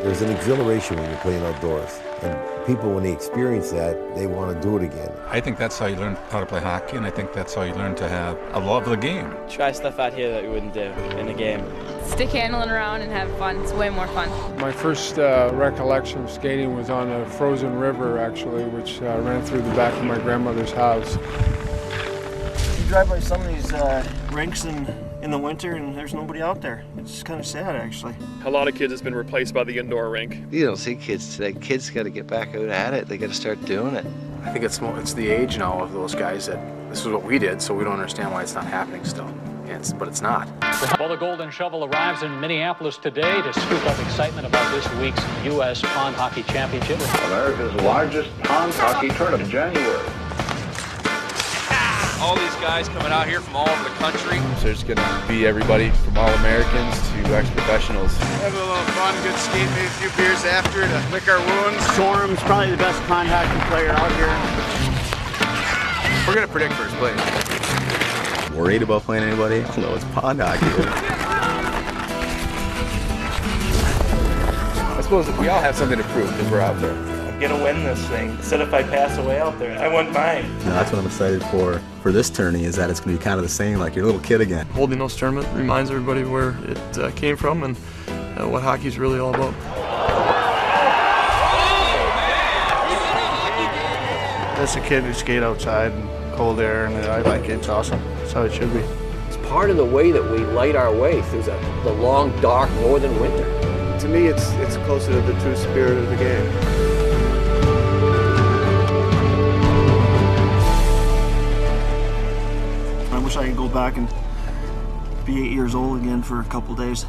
There's an exhilaration when you're playing outdoors. And people, when they experience that, they want to do it again. I think that's how you learn how to play hockey, and I think that's how you learn to have a love of the game. Try stuff out here that you wouldn't do in the game. Stick handling around and have fun. It's way more fun. My first recollection of skating was on a frozen river, actually, which ran through the back of my grandmother's house. You drive by some of these rinks in the winter and there's nobody out there. It's kind of sad, actually. A lot of kids has been replaced by the indoor rink. You don't see kids today. Kids got to get back out at it. They got to start doing it. I think it's the age now of those guys that this is what we did, so we don't understand why it's not happening still. But it's not. Well, the Golden Shovel arrives in Minneapolis today to scoop up excitement about this week's U.S. Pond Hockey Championship. America's largest pond hockey tournament in January. All these guys coming out here from all over the country. So there's going to be everybody from All-Americans to ex-professionals. Have a little fun, good skate, maybe a few beers after to lick our wounds. Storm's probably the best pond hockey player out here. We're going to predict first place. Worried about playing anybody? No, it's pond hockey. I suppose we all have something to prove because we're out there. I'm going to win this thing. Instead if I pass away out there, I wouldn't mind. That's what I'm excited for this tourney, is that it's going to be kind of the same, like you're a little kid again. Holding this tournament reminds everybody where it came from and what hockey's really all about. As a kid, we skate outside and cold air, and I like it. It's awesome. That's how it should be. It's part of the way that we light our way through the long, dark northern winter. To me, it's closer to the true spirit of the game. I wish I could go back and be 8 years old again for a couple days.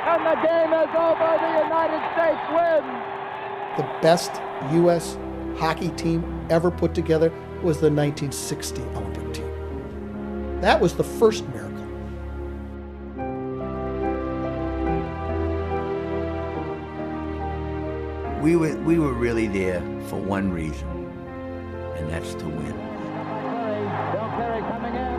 And the game is over. The United States wins. The best U.S. hockey team ever put together was the 1960 Olympic team. That was the first miracle. We were really there for one reason, and that's to win. Del Perry coming in.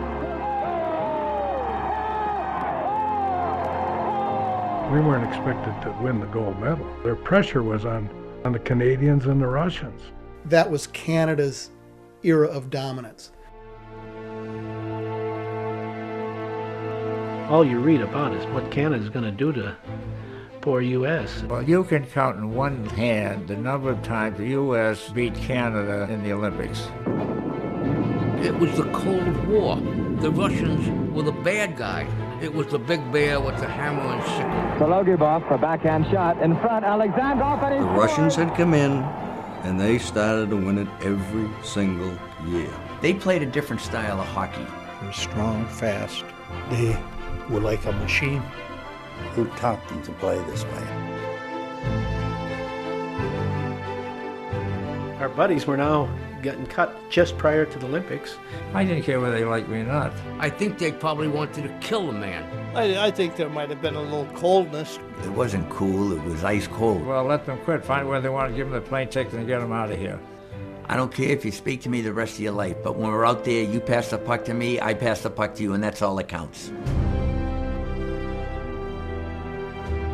We weren't expected to win the gold medal. Their pressure was on the Canadians and the Russians. That was Canada's era of dominance. All you read about is what Canada's going to do to poor U.S. Well, you can count in one hand the number of times the U.S. beat Canada in the Olympics. It was the Cold War. The Russians were the bad guys. It was the big bear with the hammer and sickle. Sologubov for backhand shot in front. Alexandrov and the Russians had come in, and they started to win it every single year. They played a different style of hockey. They were strong, fast. They were like a machine. Who taught them to play this way? Our buddies were now getting cut just prior to the Olympics. I didn't care whether they liked me or not. I think they probably wanted to kill the man. I think there might have been a little coldness. It wasn't cool, it was ice cold. Well, let them quit. Find where they want to give them the plane ticket and get them out of here. I don't care if you speak to me the rest of your life, but when we're out there, you pass the puck to me, I pass the puck to you, and that's all that counts.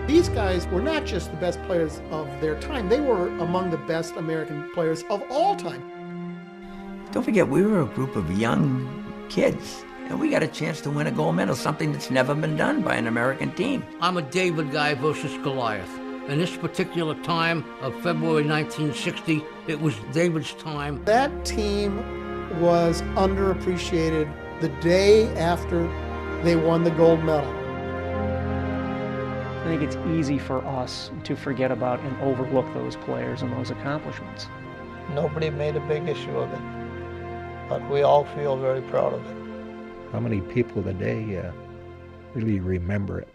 These guys were not just the best players of their time, they were among the best American players of all time. Don't forget, we were a group of young kids, and we got a chance to win a gold medal, something that's never been done by an American team. I'm a David guy versus Goliath. In this particular time of February 1960, it was David's time. That team was underappreciated the day after they won the gold medal. I think it's easy for us to forget about and overlook those players and those accomplishments. Nobody made a big issue of it, but we all feel very proud of it. How many people today really remember it?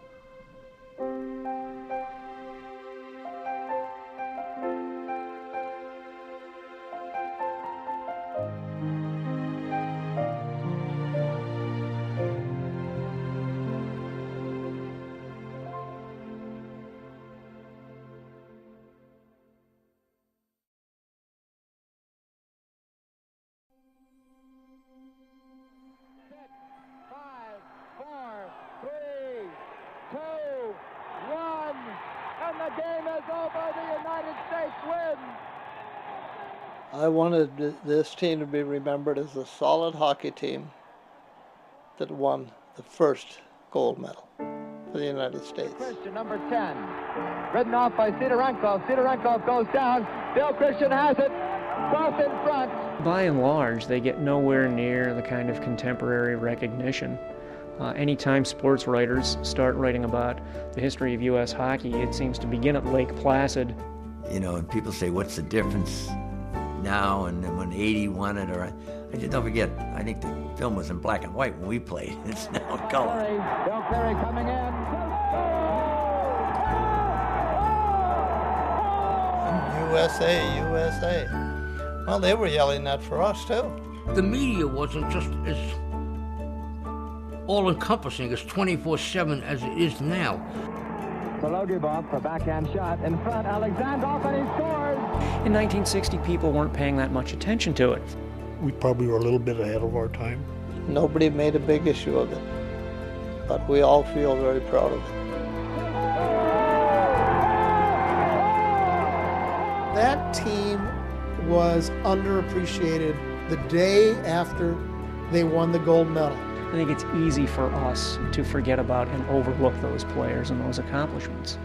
I wanted this team to be remembered as a solid hockey team that won the first gold medal for the United States. Christian, number 10, ridden off by Sidorenko. Sidorenko goes down. Bill Christian has it. Both in front. By and large, they get nowhere near the kind of contemporary recognition. Anytime sports writers start writing about the history of U.S. hockey, it seems to begin at Lake Placid. You know, and people say, what's the difference now and then when 80 won it? Or I just don't forget, I think the film was in black and white when we played. It's now in color. Bill Cleary coming in. USA, USA. Well, they were yelling that for us, too. The media wasn't just as all-encompassing as 24/7 as it is now. Sologubov for backhand shot in front. Alexandrov, and he scores. In 1960, people weren't paying that much attention to it. We probably were a little bit ahead of our time. Nobody made a big issue of it, but we all feel very proud of it. That team was underappreciated the day after they won the gold medal. I think it's easy for us to forget about and overlook those players and those accomplishments.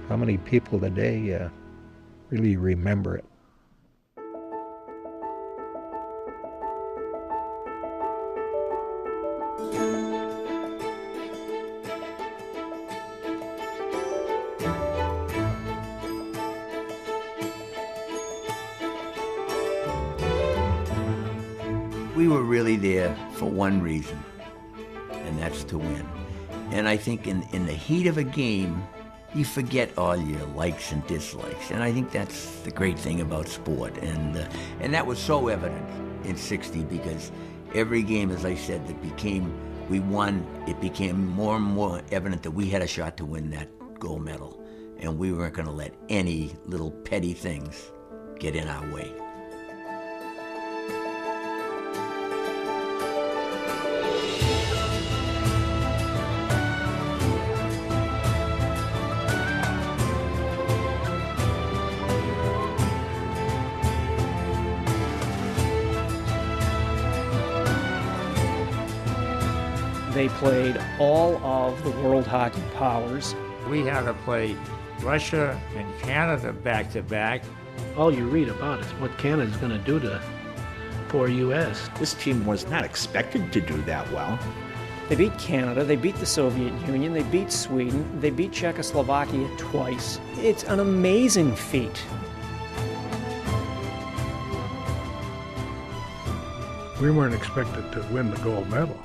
How many people today really remember it? We were really there for one reason, and that's to win. And I think in the heat of a game, you forget all your likes and dislikes. And I think that's the great thing about sport. And that was so evident in '60 because every game, as I said, we won, it became more and more evident that we had a shot to win that gold medal. And we weren't going to let any little petty things get in our way. They played all of the world hockey powers. We had to play Russia and Canada back-to-back. All you read about is what Canada's going to do to poor U.S. This team was not expected to do that well. They beat Canada, they beat the Soviet Union, they beat Sweden, they beat Czechoslovakia twice. It's an amazing feat. We weren't expected to win the gold medal.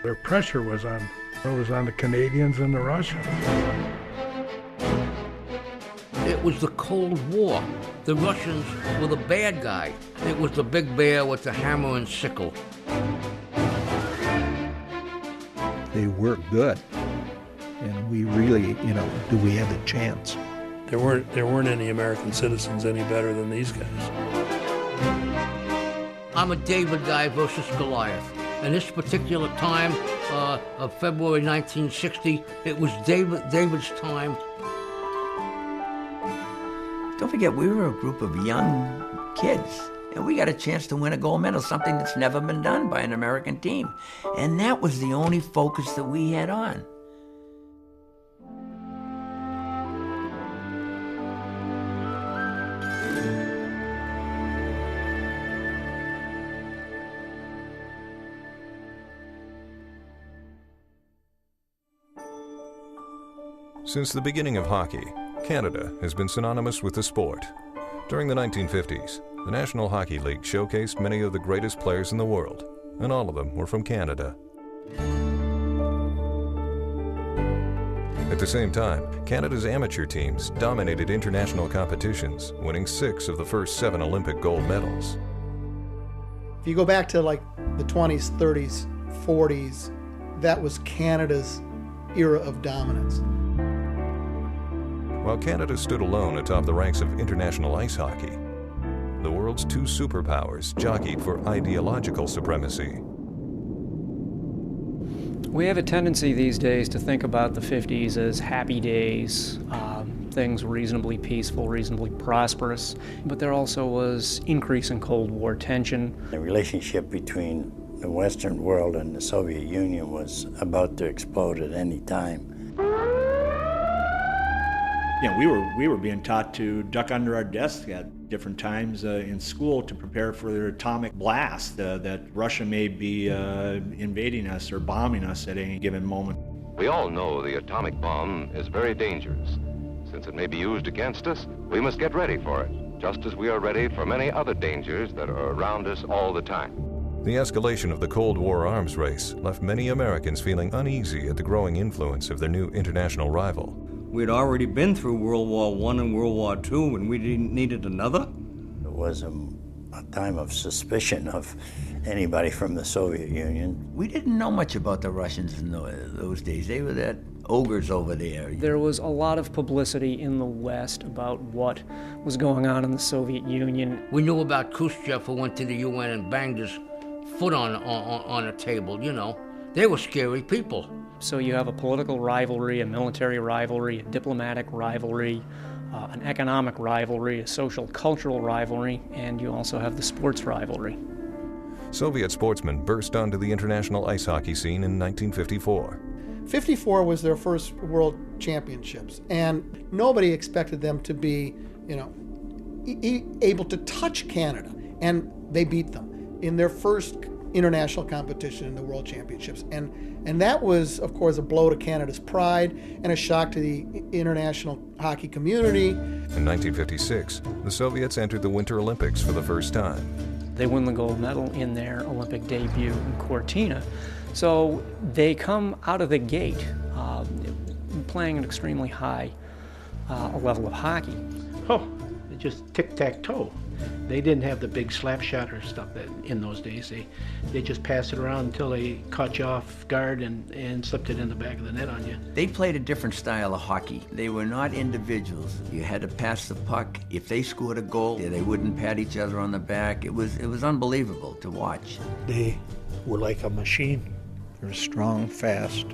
Their pressure was on the Canadians and the Russians. It was the Cold War. The Russians were the bad guy. It was the big bear with the hammer and sickle. They were good. And we really, do we have a chance? There weren't any American citizens any better than these guys. I'm a David guy versus Goliath. And this particular time of February 1960, it was David's time. Don't forget, we were a group of young kids, and we got a chance to win a gold medal, something that's never been done by an American team. And that was the only focus that we had on. Since the beginning of hockey, Canada has been synonymous with the sport. During the 1950s, the National Hockey League showcased many of the greatest players in the world, and all of them were from Canada. At the same time, Canada's amateur teams dominated international competitions, winning 6 of the first 7 Olympic gold medals. If you go back to like the 20s, 30s, 40s, that was Canada's era of dominance. While Canada stood alone atop the ranks of international ice hockey, the world's 2 superpowers jockeyed for ideological supremacy. We have a tendency these days to think about the 50s as happy days, things reasonably peaceful, reasonably prosperous, but there also was increasing Cold War tension. The relationship between the Western world and the Soviet Union was about to explode at any time. Yeah, we were being taught to duck under our desks at different times in school to prepare for their atomic blast, that Russia may be invading us or bombing us at any given moment. We all know the atomic bomb is very dangerous. Since it may be used against us, we must get ready for it, just as we are ready for many other dangers that are around us all the time. The escalation of the Cold War arms race left many Americans feeling uneasy at the growing influence of their new international rival. We'd already been through World War I and World War II, and we needed another. It was a time of suspicion of anybody from the Soviet Union. We didn't know much about the Russians in those days. They were that ogres over there. There was a lot of publicity in the West about what was going on in the Soviet Union. We knew about Khrushchev, who went to the UN and banged his foot on a table, you know. They were scary people. So you have a political rivalry, a military rivalry, a diplomatic rivalry, an economic rivalry, a social cultural rivalry, and you also have the sports rivalry. Soviet sportsmen burst onto the international ice hockey scene in 1954. 54 was their first World Championships, and nobody expected them to be, able to touch Canada, and they beat them in their first international competition in the World Championships. And that was, of course, a blow to Canada's pride and a shock to the international hockey community. In 1956, the Soviets entered the Winter Olympics for the first time. They win the gold medal in their Olympic debut in Cortina. So they come out of the gate playing an extremely high level of hockey. Oh, they just tic-tac-toe. They didn't have the big slap shot or stuff that in those days. They just passed it around until they caught you off guard and slipped it in the back of the net on you. They played a different style of hockey. They were not individuals. You had to pass the puck. If they scored a goal, they wouldn't pat each other on the back. It was unbelievable to watch. They were like a machine. They were strong, fast,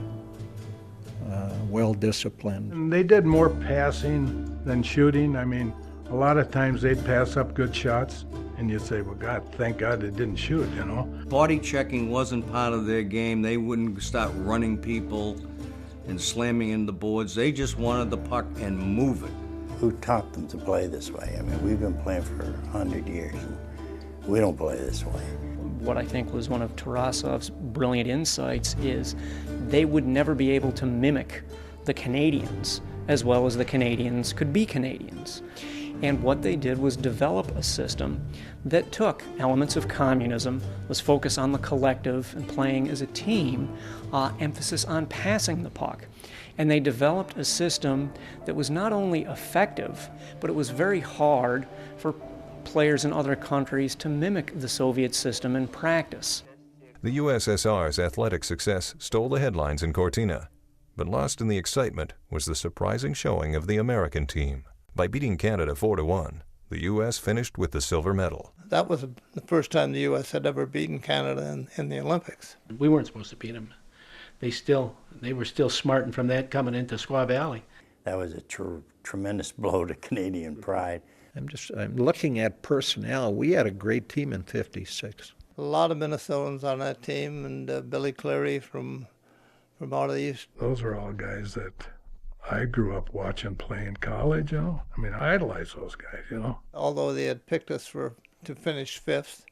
well-disciplined. And they did more passing than shooting. I mean, a lot of times they'd pass up good shots, and you'd say, well, God, thank God they didn't shoot, Body checking wasn't part of their game. They wouldn't start running people and slamming into boards. They just wanted the puck and move it. Who taught them to play this way? I mean, we've been playing for 100 years, and we don't play this way. What I think was one of Tarasov's brilliant insights is they would never be able to mimic the Canadians as well as the Canadians could be Canadians. And what they did was develop a system that took elements of communism, was focused on the collective and playing as a team, emphasis on passing the puck. And they developed a system that was not only effective, but it was very hard for players in other countries to mimic the Soviet system in practice. The USSR's athletic success stole the headlines in Cortina, but lost in the excitement was the surprising showing of the American team. By beating Canada 4-1, the U.S. finished with the silver medal. That was the first time the U.S. had ever beaten Canada in the Olympics. We weren't supposed to beat them. They were still smarting from that coming into Squaw Valley. That was a tremendous blow to Canadian pride. I'm looking at personnel. We had a great team in 56. A lot of Minnesotans on that team, and Billy Cleary from out of the East. Those are all guys that I grew up watching play in college, I mean, I idolized those guys, Although they had picked us to finish fifth,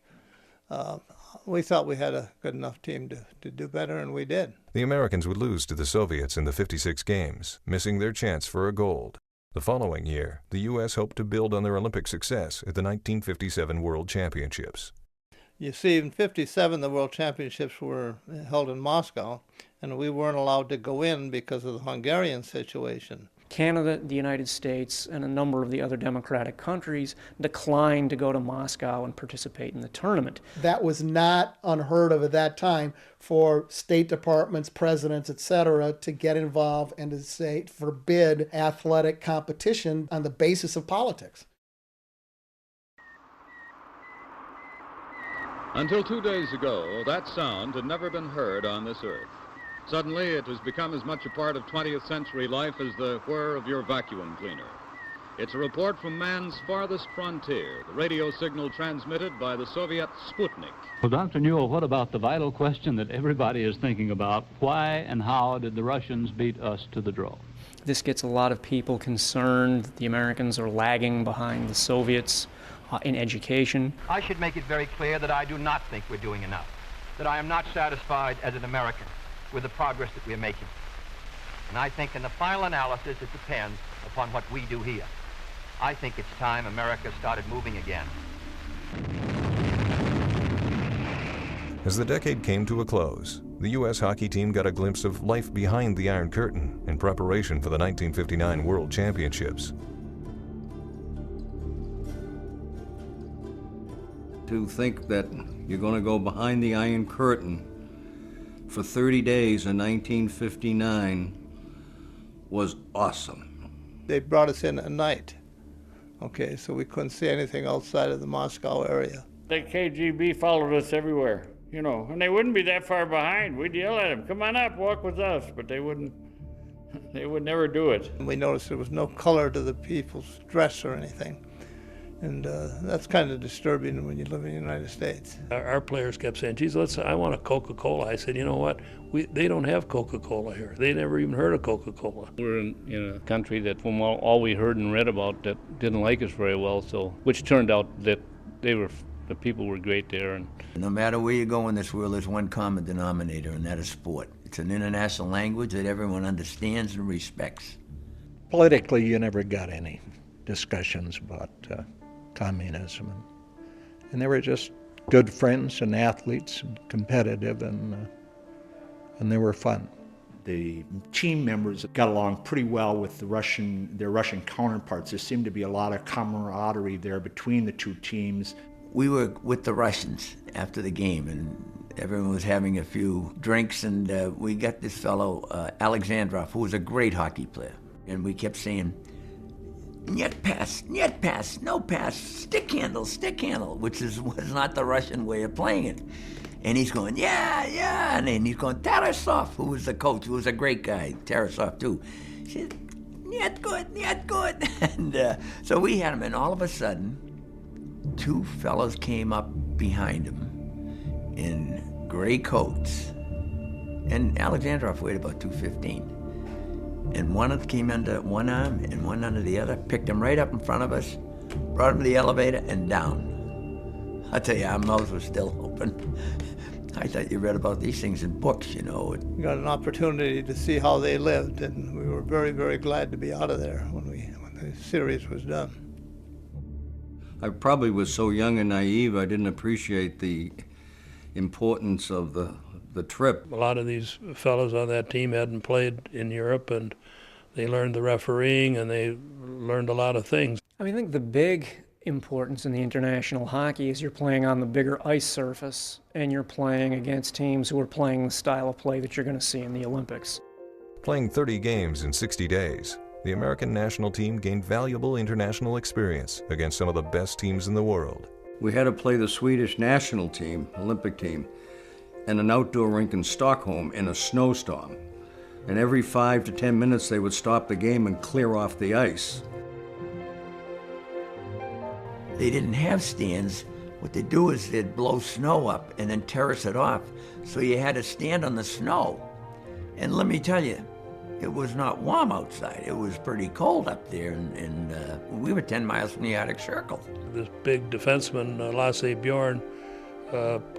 we thought we had a good enough team to do better, and we did. The Americans would lose to the Soviets in the 56 games, missing their chance for a gold. The following year, the U.S. hoped to build on their Olympic success at the 1957 World Championships. You see, in 57, the World Championships were held in Moscow, and we weren't allowed to go in because of the Hungarian situation. Canada, the United States, and a number of the other democratic countries declined to go to Moscow and participate in the tournament. That was not unheard of at that time for state departments, presidents, etc., to get involved and to say forbid athletic competition on the basis of politics. Until 2 days ago, that sound had never been heard on this earth. Suddenly, it has become as much a part of 20th century life as the whir of your vacuum cleaner. It's a report from man's farthest frontier, the radio signal transmitted by the Soviet Sputnik. Well, Dr. Newell, what about the vital question that everybody is thinking about? Why and how did the Russians beat us to the draw? This gets a lot of people concerned that the Americans are lagging behind the Soviets in education. I should make it very clear that I do not think we're doing enough, that I am not satisfied as an American with the progress that we're making. And I think in the final analysis it depends upon what we do here. I think it's time America started moving again. As the decade came to a close, the U.S. hockey team got a glimpse of life behind the Iron Curtain in preparation for the 1959 World Championships. To think that you're going to go behind the Iron Curtain for 30 days in 1959 was awesome. They brought us in at night. Okay, so we couldn't see anything outside of the Moscow area. The KGB followed us everywhere, you know, and they wouldn't be that far behind. We'd yell at them, "Come on up, walk with us," but they would never do it. We noticed there was no color to the people's dress or anything. And that's kind of disturbing when you live in the United States. Our players kept saying, geez, I want a Coca-Cola. I said, you know what? They don't have Coca-Cola here. They never even heard of Coca-Cola. We're in a country that from all we heard and read about that didn't like us very well, so which turned out that the people were great there. And no matter where you go in this world, there's one common denominator, and that is sport. It's an international language that everyone understands and respects. Politically, you never got any discussions about communism, and they were just good friends and athletes and competitive, and they were fun. The team members got along pretty well with their Russian counterparts. There seemed to be a lot of camaraderie there between the two teams. We were with the Russians after the game, and everyone was having a few drinks, and we got this fellow, Alexandrov, who was a great hockey player, and we kept saying, "Net pass, no pass, stick handle," which was not the Russian way of playing it. And he's going, yeah, and then he's going, Tarasov, who was the coach, who was a great guy, Tarasov too. He said, "Niet good." And so we had him, and all of a sudden, two fellows came up behind him in gray coats. And Alexandrov weighed about 215. And one of them came under one arm and one under the other, picked him right up in front of us, brought him to the elevator and down. I tell you, our mouths were still open. I thought you read about these things in books, you know. We got an opportunity to see how they lived, and we were very, very glad to be out of there when the series was done. I probably was so young and naive, I didn't appreciate the importance of the trip. A lot of these fellows on that team hadn't played in Europe, and they learned the refereeing, and they learned a lot of things. I mean, I think the big importance in the international hockey is you're playing on the bigger ice surface, and you're playing against teams who are playing the style of play that you're going to see in the Olympics. Playing 30 games in 60 days, the American national team gained valuable international experience against some of the best teams in the world. We had to play the Swedish national team, Olympic team, in an outdoor rink in Stockholm in a snowstorm. And every 5 to 10 minutes they would stop the game and clear off the ice. They didn't have stands. What they'd do is they'd blow snow up and then terrace it off. So you had to stand on the snow. And let me tell you, it was not warm outside. It was pretty cold up there, and we were 10 miles from the Arctic Circle. This big defenseman, Lasse Bjorn,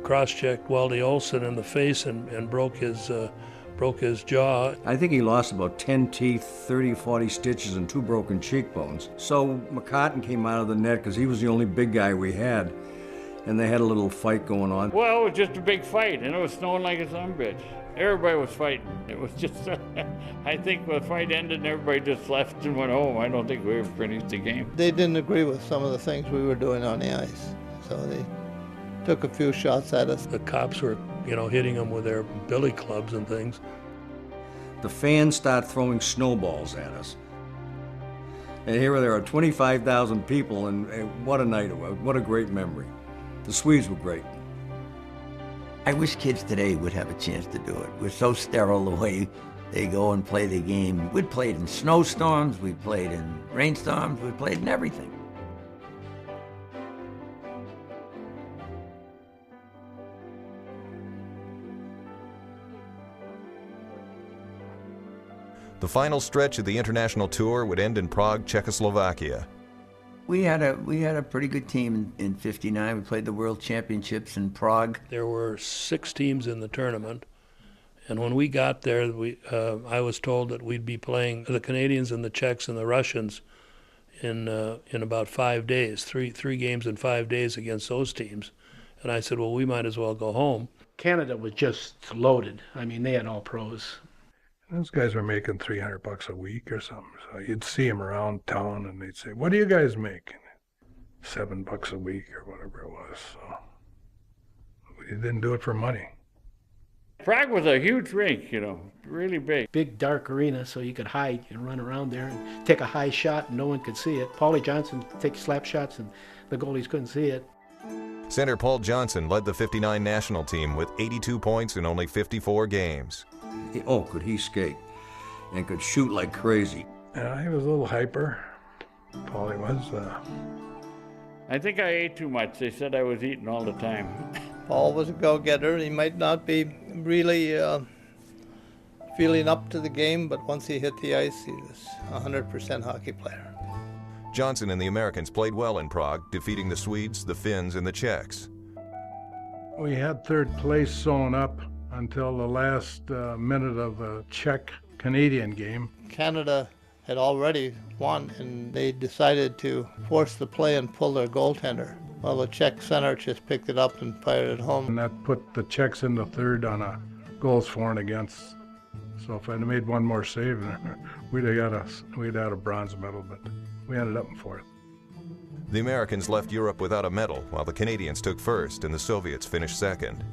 cross-checked Waldy Olsen in the face and broke his jaw. I think he lost about 10 teeth, 30, 40 stitches, and 2 broken cheekbones. So McCartan came out of the net because he was the only big guy we had, and they had a little fight going on. Well, it was just a big fight, and it was snowing like a sumbitch. Everybody was fighting. It was just, I think the fight ended and everybody just left and went home. I don't think we ever finished the game. They didn't agree with some of the things we were doing on the ice, so they took a few shots at us. The cops were, hitting them with their billy clubs and things. The fans start throwing snowballs at us. And here there are 25,000 people, and what a night it was. What a great memory. The Swedes were great. I wish kids today would have a chance to do it. We're so sterile the way they go and play the game. We'd played in snowstorms, we played in rainstorms, we played in everything. The final stretch of the international tour would end in Prague, Czechoslovakia. We had a pretty good team in '59. We played the World Championships in Prague. There were 6 teams in the tournament, and when we got there, I was told that we'd be playing the Canadians and the Czechs and the Russians in about 5 days, three games in 5 days against those teams. And I said, well, we might as well go home. Canada was just loaded. I mean, they had all pros. Those guys were making $300 a week or something. So you'd see them around town, and they'd say, "What do you guys make?" $7 a week or whatever it was. So we didn't do it for money. Prague was a huge rink, you know, really big. Big dark arena, so you could hide and run around there and take a high shot, and no one could see it. Paulie Johnson take slap shots, and the goalies couldn't see it. Center Paul Johnson led the '59 national team with 82 points in only 54 games. Oh, could he skate and could shoot like crazy. Yeah, he was a little hyper. Paulie was. I think I ate too much. They said I was eating all the time. Paul was a go-getter. He might not be really feeling up to the game, but once he hit the ice, he was a 100% hockey player. Johnson and the Americans played well in Prague, defeating the Swedes, the Finns, and the Czechs. We had third place sewn up until the last minute of the Czech-Canadian game. Canada had already won, and they decided to force the play and pull their goaltender. Well, the Czech center just picked it up and fired it home. And that put the Czechs in the third on a goals for and against. So if I'd have made one more save, we'd had a bronze medal, but we ended up in fourth. The Americans left Europe without a medal, while the Canadians took first and the Soviets finished second.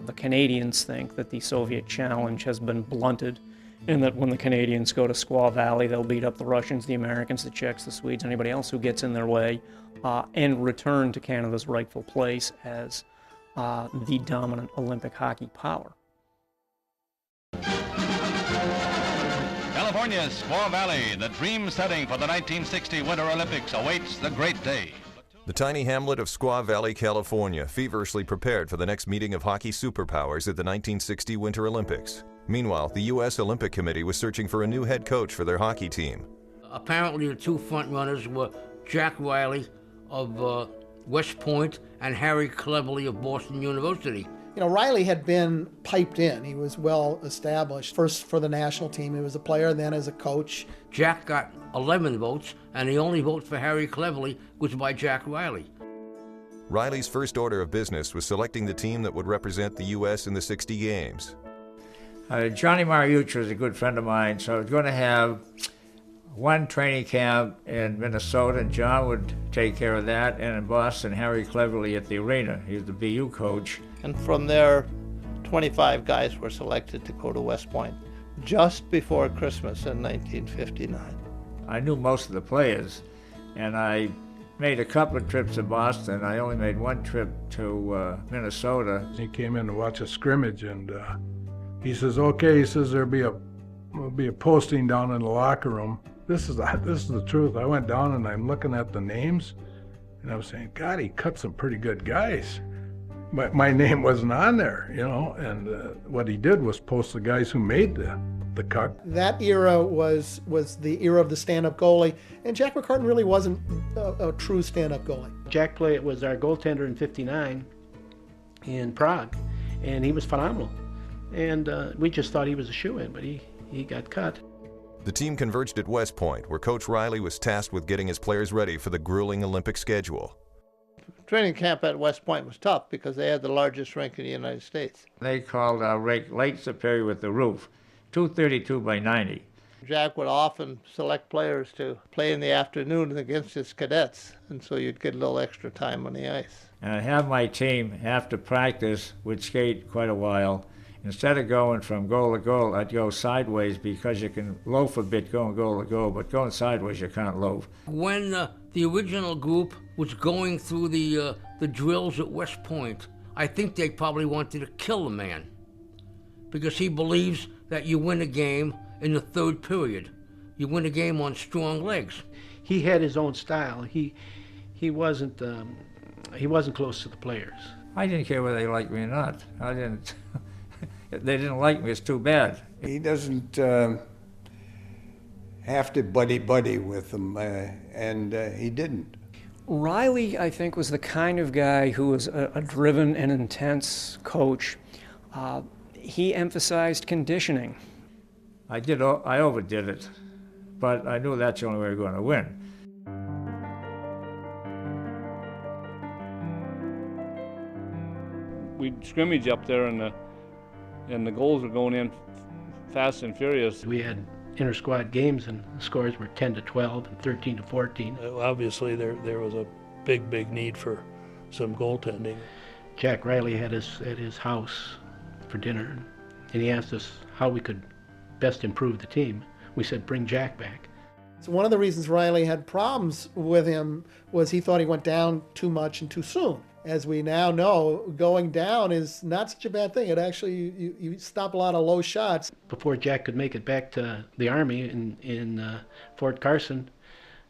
The Canadians think that the Soviet challenge has been blunted, and that when the Canadians go to Squaw Valley, they'll beat up the Russians, the Americans, the Czechs, the Swedes, anybody else who gets in their way, and return to Canada's rightful place as the dominant Olympic hockey power. California's Squaw Valley, the dream setting for the 1960 Winter Olympics, awaits the great day. The tiny hamlet of Squaw Valley, California, feverishly prepared for the next meeting of hockey superpowers at the 1960 Winter Olympics. Meanwhile, the U.S. Olympic Committee was searching for a new head coach for their hockey team. Apparently, the two front runners were Jack Riley of West Point and Harry Cleverly of Boston University. You know, Riley had been piped in. He was well established. First for the national team, he was a player, then as a coach. Jack got 11 votes, and the only vote for Harry Cleverly was by Jack Riley. Riley's first order of business was selecting the team that would represent the U.S. in the 60 games. Johnny Mariucci was a good friend of mine, so I was going to have one training camp in Minnesota, and John would take care of that, and in Boston, Harry Cleverly at the arena. He was the BU coach. And from there, 25 guys were selected to go to West Point just before Christmas in 1959. I knew most of the players, and I made a couple of trips to Boston. I only made one trip to Minnesota. He came in to watch a scrimmage, and he says, "Okay," he says, there'll be a posting down in the locker room. This is the truth. I went down and I'm looking at the names, and I was saying, God, he cut some pretty good guys. But my name wasn't on there, you know, and what he did was post the guys who made the cut. That era was the era of the stand-up goalie, and Jack McCartan really wasn't a true stand-up goalie. Jack was our goaltender in '59 in Prague, and he was phenomenal. And we just thought he was a shoo-in, but he got cut. The team converged at West Point, where Coach Riley was tasked with getting his players ready for the grueling Olympic schedule. Training camp at West Point was tough because they had the largest rink in the United States. They called our rink Lake Superior with the roof, 232 by 90. Jack would often select players to play in the afternoon against his cadets, and so you'd get a little extra time on the ice. And I'd have my team, after practice, would skate quite a while. Instead of going from goal to goal, I'd go sideways because you can loaf a bit going goal to goal, but going sideways you can't loaf. When the original group was going through the drills at West Point, I think they probably wanted to kill the man because he believes that you win a game in the third period. You win a game on strong legs. He had his own style. He wasn't close to the players. I didn't care whether they liked me or not. I didn't. If they didn't like me, it's too bad. He doesn't have to buddy with them, and he didn't. Riley, I think, was the kind of guy who was a driven and intense coach. He emphasized conditioning. I overdid it, but I knew that's the only way we were going to win. We'd scrimmage up there, and the goals were going in fast and furious. We had inter-squad games, and the scores were 10-12 and 13-14. Obviously, there was a big need for some goaltending. Jack Riley had us at his house for dinner, and he asked us how we could best improve the team. We said, bring Jack back. So one of the reasons Riley had problems with him was he thought he went down too much and too soon. As we now know, going down is not such a bad thing. It actually, you stop a lot of low shots. Before Jack could make it back to the Army in Fort Carson,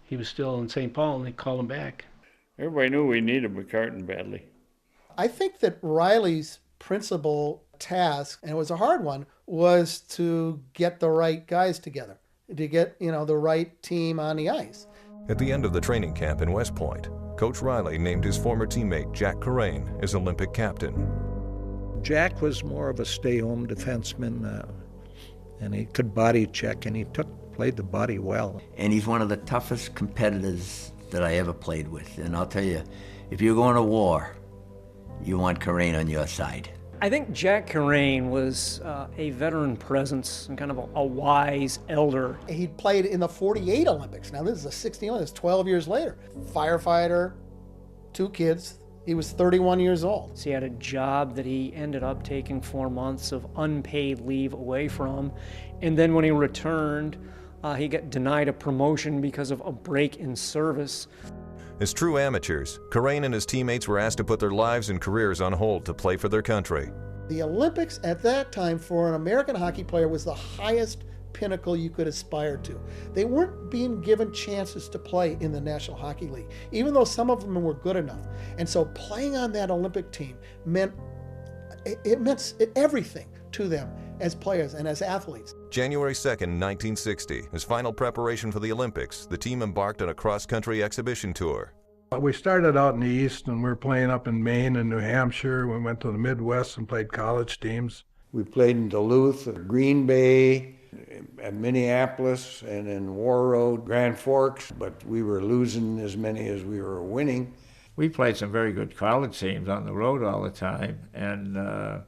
he was still in St. Paul, and they called him back. Everybody knew we needed McCartan badly. I think that Riley's principal task, and it was a hard one, was to get the right guys together, to get the right team on the ice. At the end of the training camp in West Point, Coach Riley named his former teammate Jack Corain as Olympic captain. Jack was more of a stay-home defenseman, and he could body check, and he played the body well. And he's one of the toughest competitors that I ever played with. And I'll tell you, if you're going to war, you want Corain on your side. I think Jack Corain was a veteran presence and kind of a wise elder. He played in the 48 Olympics. Now this is the 60 Olympics, 12 years later. Firefighter, 2 kids. He was 31 years old. So he had a job that he ended up taking 4 months of unpaid leave away from. And then when he returned, he got denied a promotion because of a break in service. As true amateurs, Corain and his teammates were asked to put their lives and careers on hold to play for their country. The Olympics at that time for an American hockey player was the highest pinnacle you could aspire to. They weren't being given chances to play in the National Hockey League, even though some of them were good enough. And so playing on that Olympic team meant everything to them as players and as athletes. January 2nd, 1960, as final preparation for the Olympics, the team embarked on a cross-country exhibition tour. We started out in the East, and we were playing up in Maine and New Hampshire. We went to the Midwest and played college teams. We played in Duluth, Green Bay, at Minneapolis, and in War Road, Grand Forks, but we were losing as many as we were winning. We played some very good college teams on the road all the time, and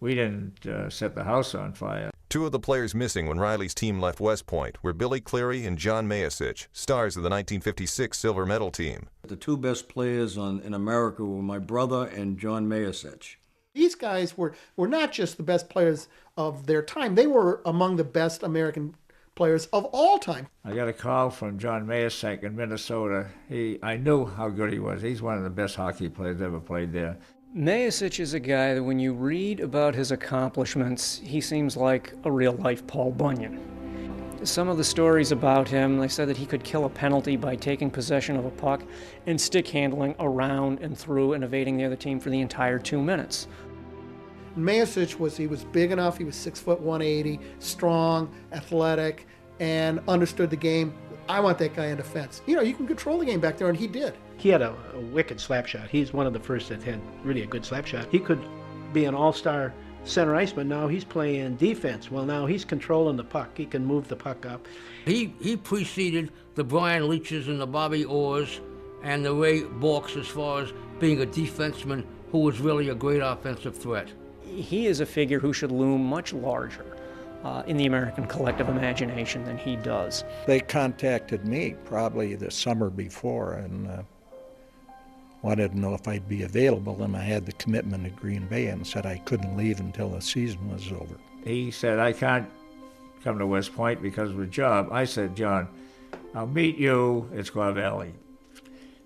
we didn't set the house on fire. 2 of the players missing when Riley's team left West Point were Billy Cleary and John Mayasich, stars of the 1956 silver medal team. The 2 best players in America were my brother and John Mayasich. These guys were not just the best players of their time, they were among the best American players of all time. I got a call from John Mayasich in Minnesota. I knew how good he was. He's one of the best hockey players ever played there. Mayasich is a guy that when you read about his accomplishments, he seems like a real-life Paul Bunyan. Some of the stories about him, they said that he could kill a penalty by taking possession of a puck and stick handling around and through and evading the other team for the entire 2 minutes. Mayasich was big enough, he was 6'180", strong, athletic, and understood the game. I want that guy in defense. You can control the game back there, and he did. He had a wicked slap shot. He's one of the first that had really a good slap shot. He could be an all-star center iceman. Now he's playing defense. Well, now he's controlling the puck. He can move the puck up. He preceded the Brian Leaches and the Bobby Orrs and the Ray Borks as far as being a defenseman who was really a great offensive threat. He is a figure who should loom much larger in the American collective imagination than he does. They contacted me probably the summer before and wanted to know if I'd be available, and I had the commitment to Green Bay and said I couldn't leave until the season was over. He said, I can't come to West Point because of a job. I said, John, I'll meet you at Squaw Valley.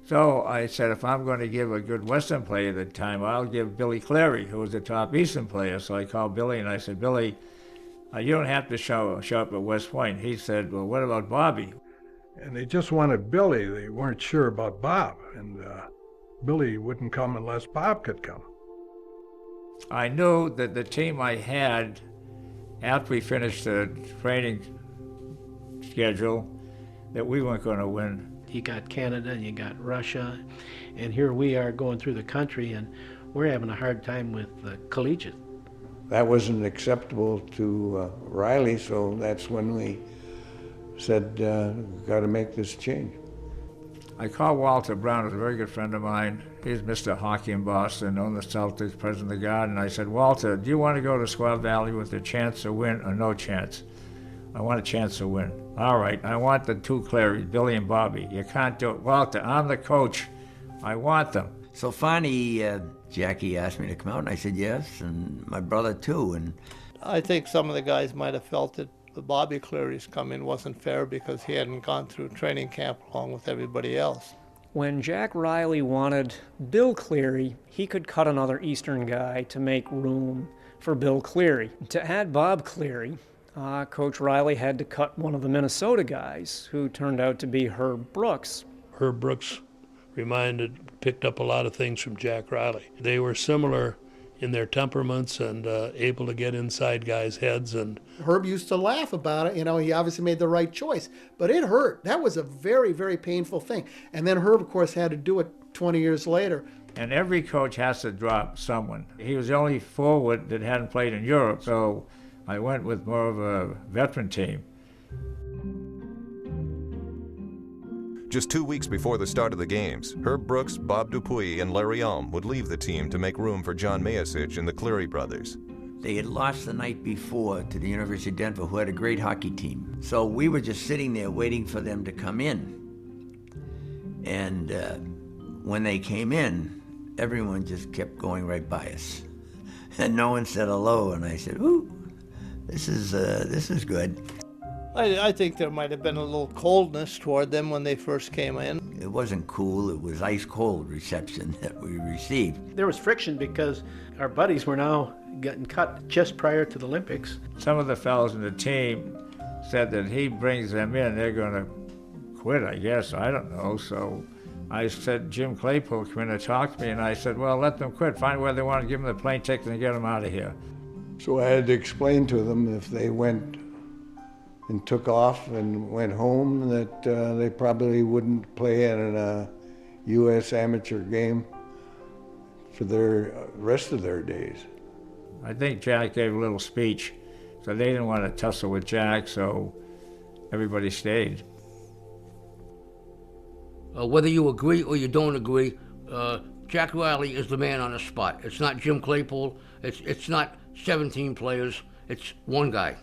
So I said, if I'm going to give a good Western player the time, I'll give Billy Clary, who was a top Eastern player. So I called Billy and I said, Billy, you don't have to show up at West Point. He said, well, what about Bobby? And they just wanted Billy. They weren't sure about Bob. And Billy wouldn't come unless Bob could come. I knew that the team I had, after we finished the training schedule, that we weren't going to win. You got Canada and you got Russia, and here we are going through the country, and we're having a hard time with collegiate. That wasn't acceptable to Riley, so that's when we said, we've got to make this change. I called Walter Brown, who's a very good friend of mine. He's Mr. Hockey in Boston, owned the Celtics, president of the Garden. I said, Walter, do you want to go to Squaw Valley with a chance to win or no chance? I want a chance to win. All right, I want the two Clarys, Billy and Bobby. You can't do it. Walter, I'm the coach. I want them. So finally, Jackie asked me to come out, and I said yes, and my brother too. And I think some of the guys might have felt that the Bobby Clary's come in wasn't fair because he hadn't gone through training camp along with everybody else. When Jack Riley wanted Bill Cleary, he could cut another Eastern guy to make room for Bill Cleary. To add Bob Cleary, Coach Riley had to cut one of the Minnesota guys, who turned out to be Herb Brooks. Herb Brooks picked up a lot of things from Jack Riley. They were similar in their temperaments and able to get inside guys' heads. And Herb used to laugh about it. You know, he obviously made the right choice, but it hurt. That was a very, very painful thing. And then Herb, of course, had to do it 20 years later. And every coach has to drop someone. He was the only forward that hadn't played in Europe, so I went with more of a veteran team. Just 2 weeks before the start of the games, Herb Brooks, Bob Dupuy, and Larry Ulm would leave the team to make room for John Mayasich and the Cleary brothers. They had lost the night before to the University of Denver, who had a great hockey team. So we were just sitting there waiting for them to come in. And when they came in, everyone just kept going right by us. And no one said hello, and I said, ooh, this is good. I think there might have been a little coldness toward them when they first came in. It wasn't cool, it was ice cold reception that we received. There was friction because our buddies were now getting cut just prior to the Olympics. Some of the fellows in the team said that he brings them in, they're going to quit, I guess. I don't know. So I said, Jim Claypool came in and talked to me, and I said, well, let them quit. Find where they want to give them the plane ticket and get them out of here. So I had to explain to them if they went and took off and went home that they probably wouldn't play in a U.S. amateur game for the rest of their days. I think Jack gave a little speech, so they didn't want to tussle with Jack, so everybody stayed. Whether you agree or you don't agree, Jack Riley is the man on the spot. It's not Jim Claypool. It's not 17 players. It's one guy.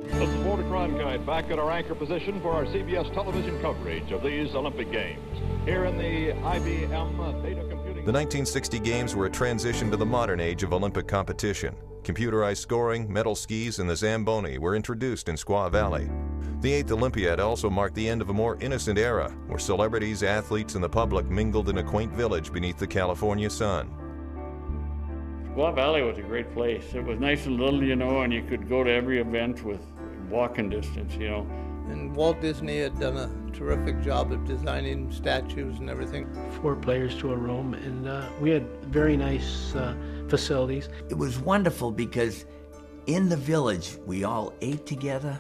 This is Walter Cronkite back at our anchor position for our CBS television coverage of these Olympic Games. Here in the IBM Data Computing... The 1960 Games were a transition to the modern age of Olympic competition. Computerized scoring, medal skis, and the Zamboni were introduced in Squaw Valley. The 8th Olympiad also marked the end of a more innocent era, where celebrities, athletes, and the public mingled in a quaint village beneath the California sun. Squaw Valley was a great place. It was nice and little, you know, and you could go to every event with walking distance, you know. And Walt Disney had done a terrific job of designing statues and everything. 4 players to a room, and we had very nice facilities. It was wonderful because in the village, we all ate together.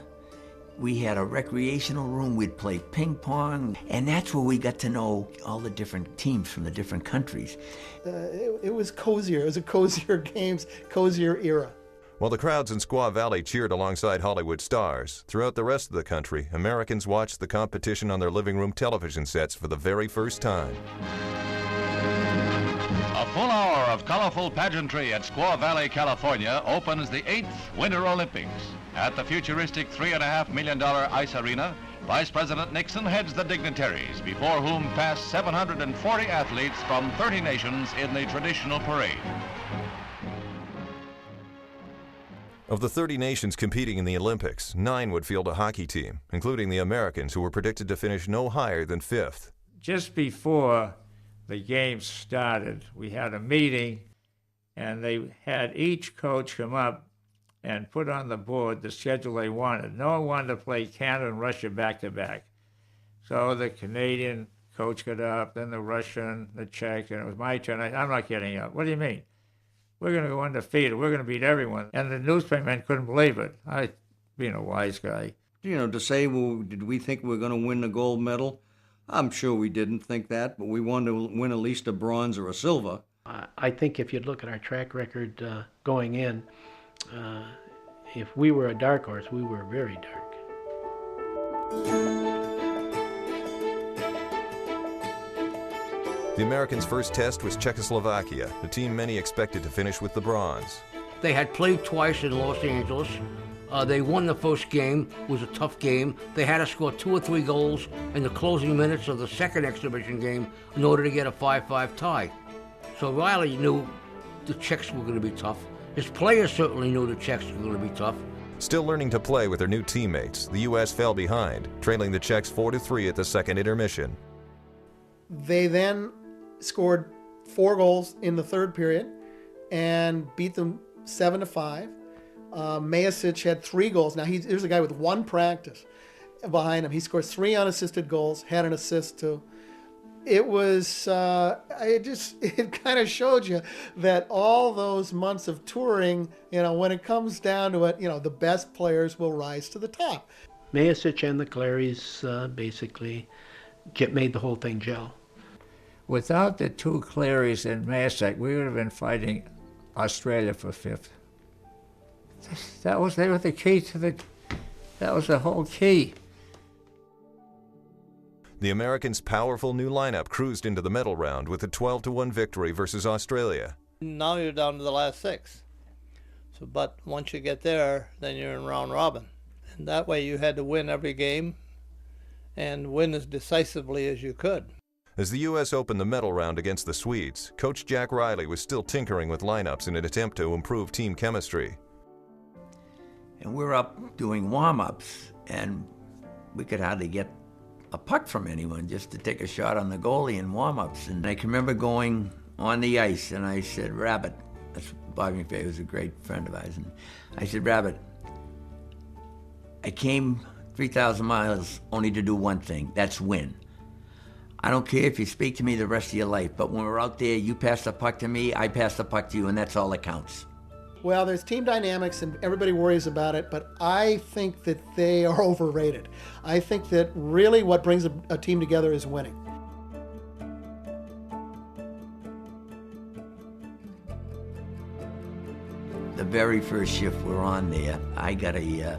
We had a recreational room, we'd play ping pong, and that's where we got to know all the different teams from the different countries. It was cozier. It was a cozier games, cozier era. While the crowds in Squaw Valley cheered alongside Hollywood stars, throughout the rest of the country, Americans watched the competition on their living room television sets for the very first time. A full hour of colorful pageantry at Squaw Valley, California opens the 8th Winter Olympics. At the futuristic $3.5 million ice arena, Vice President Nixon heads the dignitaries, before whom pass 740 athletes from 30 nations in the traditional parade. Of the 30 nations competing in the Olympics, 9 would field a hockey team, including the Americans, who were predicted to finish no higher than 5th. Just before the games started, we had a meeting, and they had each coach come up and put on the board the schedule they wanted. No one wanted to play Canada and Russia back-to-back. So the Canadian coach got up, then the Russian, the Czech, and it was my turn. I'm not getting up. What do you mean? We're going to go undefeated. We're going to beat everyone. And the newspapermen couldn't believe it. I, being a wise guy. You know, to say, well, did we think we were going to win the gold medal? I'm sure we didn't think that, but we wanted to win at least a bronze or a silver. I think if you'd look at our track record going in, if we were a dark horse, we were very dark. The Americans' first test was Czechoslovakia, the team many expected to finish with the bronze. They had played twice in Los Angeles. They won the first game. It was a tough game. They had to score 2 or 3 goals in the closing minutes of the second exhibition game in order to get a 5-5 tie. So Riley knew the Czechs were going to be tough. His players certainly knew the Czechs were going to be tough. Still learning to play with their new teammates, the U.S. fell behind, trailing the Czechs 4-3 at the second intermission. They then scored 4 goals in the third period and beat them 7-5. Mayasic had 3 goals. Now here's a guy with 1 practice behind him. He scores 3 unassisted goals, had an assist too. It was, it kind of showed you that all those months of touring, when it comes down to it, the best players will rise to the top. Mayasic and the Clarys basically made the whole thing gel. Without the 2 Clarys and Mayasic, we would have been fighting Australia for 5th. They were the key to that was the whole key. The Americans' powerful new lineup cruised into the medal round with a 12-1 victory versus Australia. Now you're down to the last 6. But once you get there, then you're in round robin. And that way you had to win every game and win as decisively as you could. As the U.S. opened the medal round against the Swedes, Coach Jack Riley was still tinkering with lineups in an attempt to improve team chemistry. And we're up doing warm-ups, and we could hardly get a puck from anyone just to take a shot on the goalie in warm-ups. And I can remember going on the ice, and I said, Rabbit, that's Bobby McVeigh, was a great friend of ours, and I said, Rabbit, I came 3,000 miles only to do one thing, that's win. I don't care if you speak to me the rest of your life, but when we're out there, you pass the puck to me, I pass the puck to you, and that's all that counts. Well, there's team dynamics, and everybody worries about it, but I think that they are overrated. I think that really what brings a team together is winning. The very first shift we're on there, I got a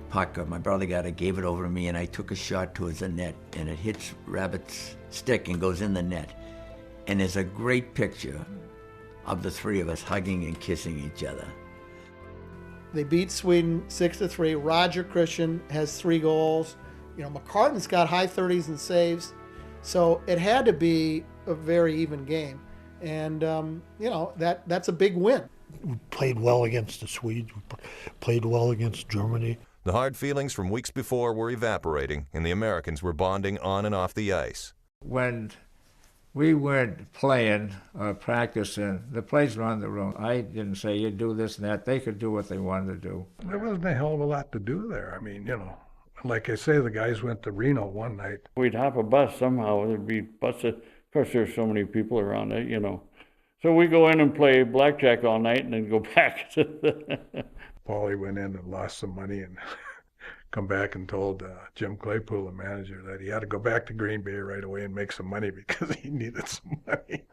puck, or my brother got it, gave it over to me, and I took a shot towards the net, and it hits Rabbit's stick and goes in the net. And there's a great picture of the 3 of us hugging and kissing each other. They beat Sweden 6-3. Roger Christian has 3 goals. McCartan's got high 30s in saves. So it had to be a very even game. And, that's a big win. We played well against the Swedes. We played well against Germany. The hard feelings from weeks before were evaporating, and the Americans were bonding on and off the ice. When we weren't playing or practicing, the players were on the room. I didn't say you do this and that. They could do what they wanted to do. There wasn't a hell of a lot to do there. I mean, like I say, the guys went to Reno one night. We'd hop a bus somehow. There'd be buses. Of course, there's so many people around it, So we go in and play blackjack all night and then go back to the... Paulie went in and lost some money and come back and told Jim Claypool, the manager, that he had to go back to Green Bay right away and make some money because he needed some money.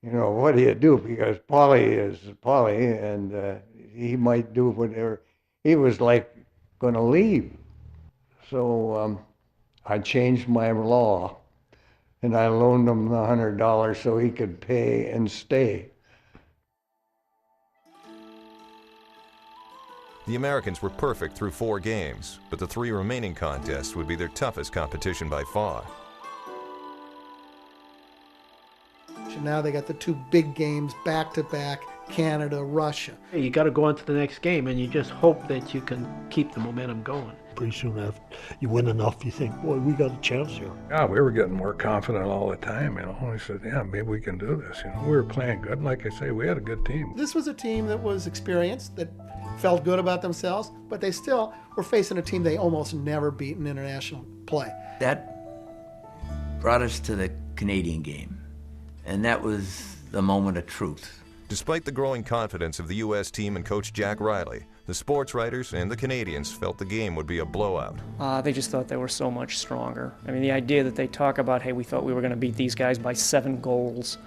What do you do? Because Paulie is Paulie, and he might do whatever. He was like going to leave. So I changed my law, and I loaned him the $100 so he could pay and stay. The Americans were perfect through 4 games, but the 3 remaining contests would be their toughest competition by far. So now they got the 2 big games back to back, Canada, Russia. You got to go on to the next game, and you just hope that you can keep the momentum going. Pretty soon after you win enough, you think, boy, we got a chance here. Yeah, we were getting more confident all the time, you know. We said, yeah, maybe we can do this, you know. We were playing good, and like I say, we had a good team. This was a team that was experienced, that felt good about themselves, but they still were facing a team they almost never beat in international play. That brought us to the Canadian game, and that was the moment of truth. Despite the growing confidence of the U.S. team and coach Jack Riley, the sports writers and the Canadians felt the game would be a blowout. They just thought they were so much stronger. I mean, the idea that they talk about, hey, we thought we were going to beat these guys by 7 goals,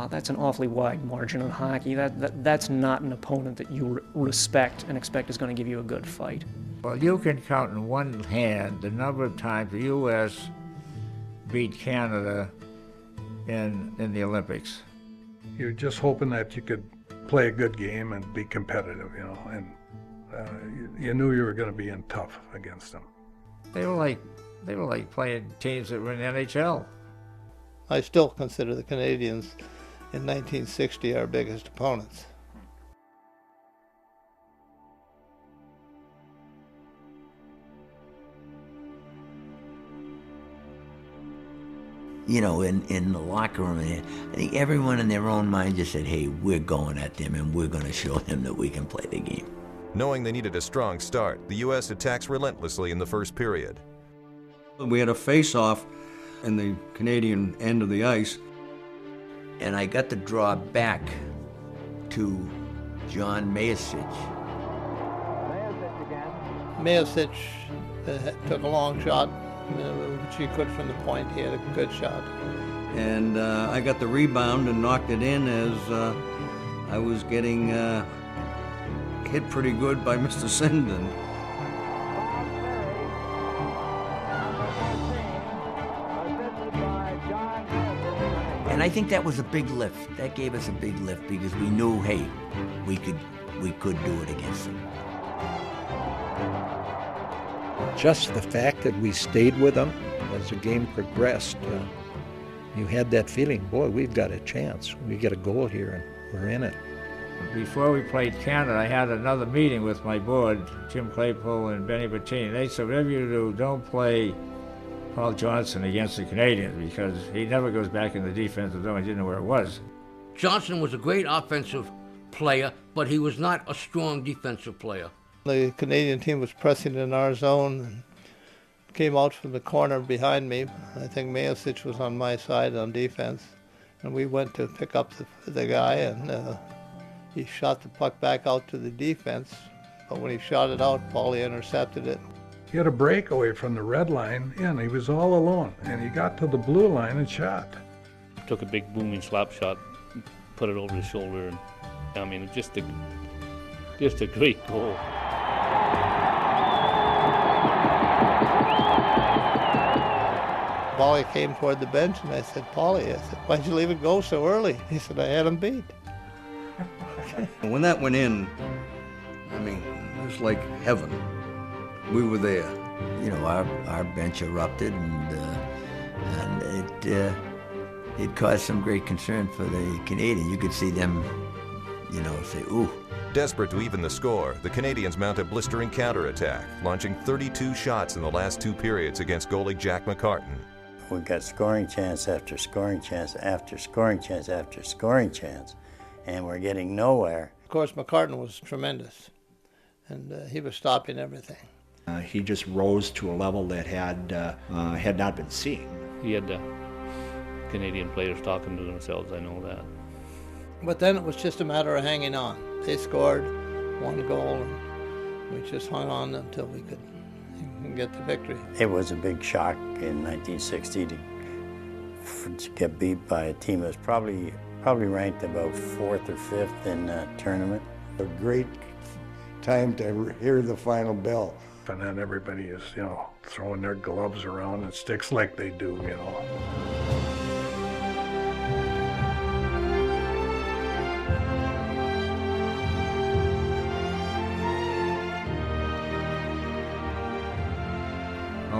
that's an awfully wide margin in hockey. That's not an opponent that you respect and expect is going to give you a good fight. Well, you can count in one hand the number of times the U.S. beat Canada in the Olympics. You're just hoping that you could play a good game and be competitive, you know, and you knew you were going to be in tough against them. They were like playing teams that were in the NHL. I still consider the Canadians in 1960 our biggest opponents. You know, in the locker room, I think everyone in their own mind just said, hey, we're going at them and we're going to show them that we can play the game. Knowing they needed a strong start, the U.S. attacks relentlessly in the first period. We had a face-off in the Canadian end of the ice. And I got the draw back to John Mayasich. Mayasich took a long shot, which he could from the point. He had a good shot. And I got the rebound and knocked it in as I was getting hit pretty good by Mr. Sinden. And I think that was a big lift. That gave us a big lift because we knew, hey, we could do it against them. Just the fact that we stayed with them as the game progressed, you had that feeling, boy, we've got a chance. We get a goal here and we're in it. Before we played Canada, I had another meeting with my board, Jim Claypool and Benny Bettini. They said, whatever you do, don't play Paul Johnson against the Canadians because he never goes back in the defensive zone. He didn't know where it was. Johnson was a great offensive player, but he was not a strong defensive player. The Canadian team was pressing in our zone and came out from the corner behind me. I think Mayasich was on my side on defense, and we went to pick up the guy, and he shot the puck back out to the defense, but when he shot it out, Paulie intercepted it. He had a breakaway from the red line, and he was all alone, and he got to the blue line and shot. Took a big booming slap shot, put it over his shoulder, and I mean, just a great goal. Paulie came toward the bench, and I said, Paulie, why'd you leave it go so early? He said, I had him beat. When that went in, I mean, it was like heaven. We were there. You know, our bench erupted, and it caused some great concern for the Canadians. You could see them, you know, say, ooh. Desperate to even the score, the Canadians mount a blistering counterattack, launching 32 shots in the last 2 periods against goalie Jack McCartan. We got scoring chance after scoring chance after scoring chance after scoring chance, and we're getting nowhere. Of course, McCartan was tremendous, and he was stopping everything. He just rose to a level that had not been seen. He had the Canadian players talking to themselves, I know that. But then it was just a matter of hanging on. They scored 1 goal, and we just hung on until we could get the victory. It was a big shock in 1960 to get beat by a team that was probably ranked about 4th or 5th in the tournament. A great time to hear the final bell. And then everybody is, you know, throwing their gloves around and sticks like they do, you know.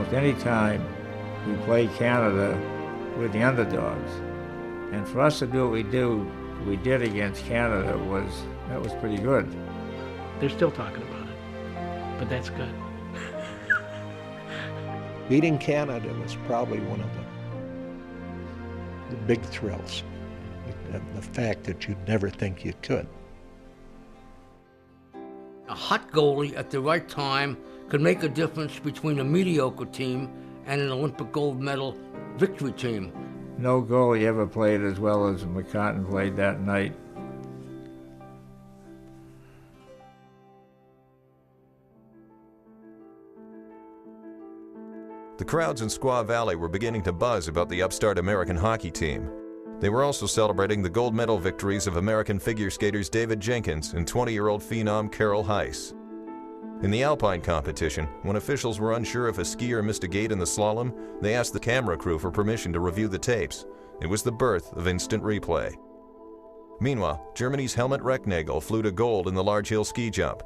almost any time we played Canada with the underdogs. And for us to do what we did against Canada that was pretty good. They're still talking about it, but that's good. Beating Canada was probably one of the big thrills. The fact that you'd never think you could. A hot goalie at the right time could make a difference between a mediocre team and an Olympic gold medal victory team. No goalie ever played as well as McCartan played that night. The crowds in Squaw Valley were beginning to buzz about the upstart American hockey team. They were also celebrating the gold medal victories of American figure skaters David Jenkins and 20-year-old phenom Carol Heiss. In the Alpine competition, when officials were unsure if a skier missed a gate in the slalom, they asked the camera crew for permission to review the tapes. It was the birth of instant replay. Meanwhile, Germany's Helmut Recknagel flew to gold in the large hill ski jump.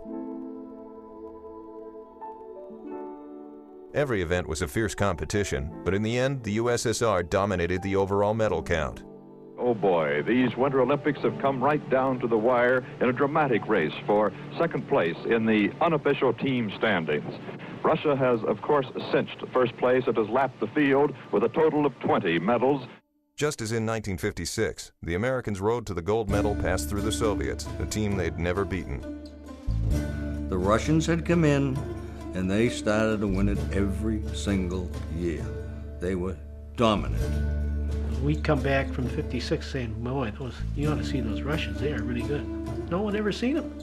Every event was a fierce competition, but in the end, the USSR dominated the overall medal count. Oh boy, these Winter Olympics have come right down to the wire in a dramatic race for second place in the unofficial team standings. Russia has, of course, cinched first place. It has lapped the field with a total of 20 medals. Just as in 1956, the Americans rode to the gold medal past through the Soviets, a team they'd never beaten. The Russians had come in, and they started to win it every single year. They were dominant. We come back from 56 saying, boy, you ought to see those Russians. They are really good. No one ever seen them.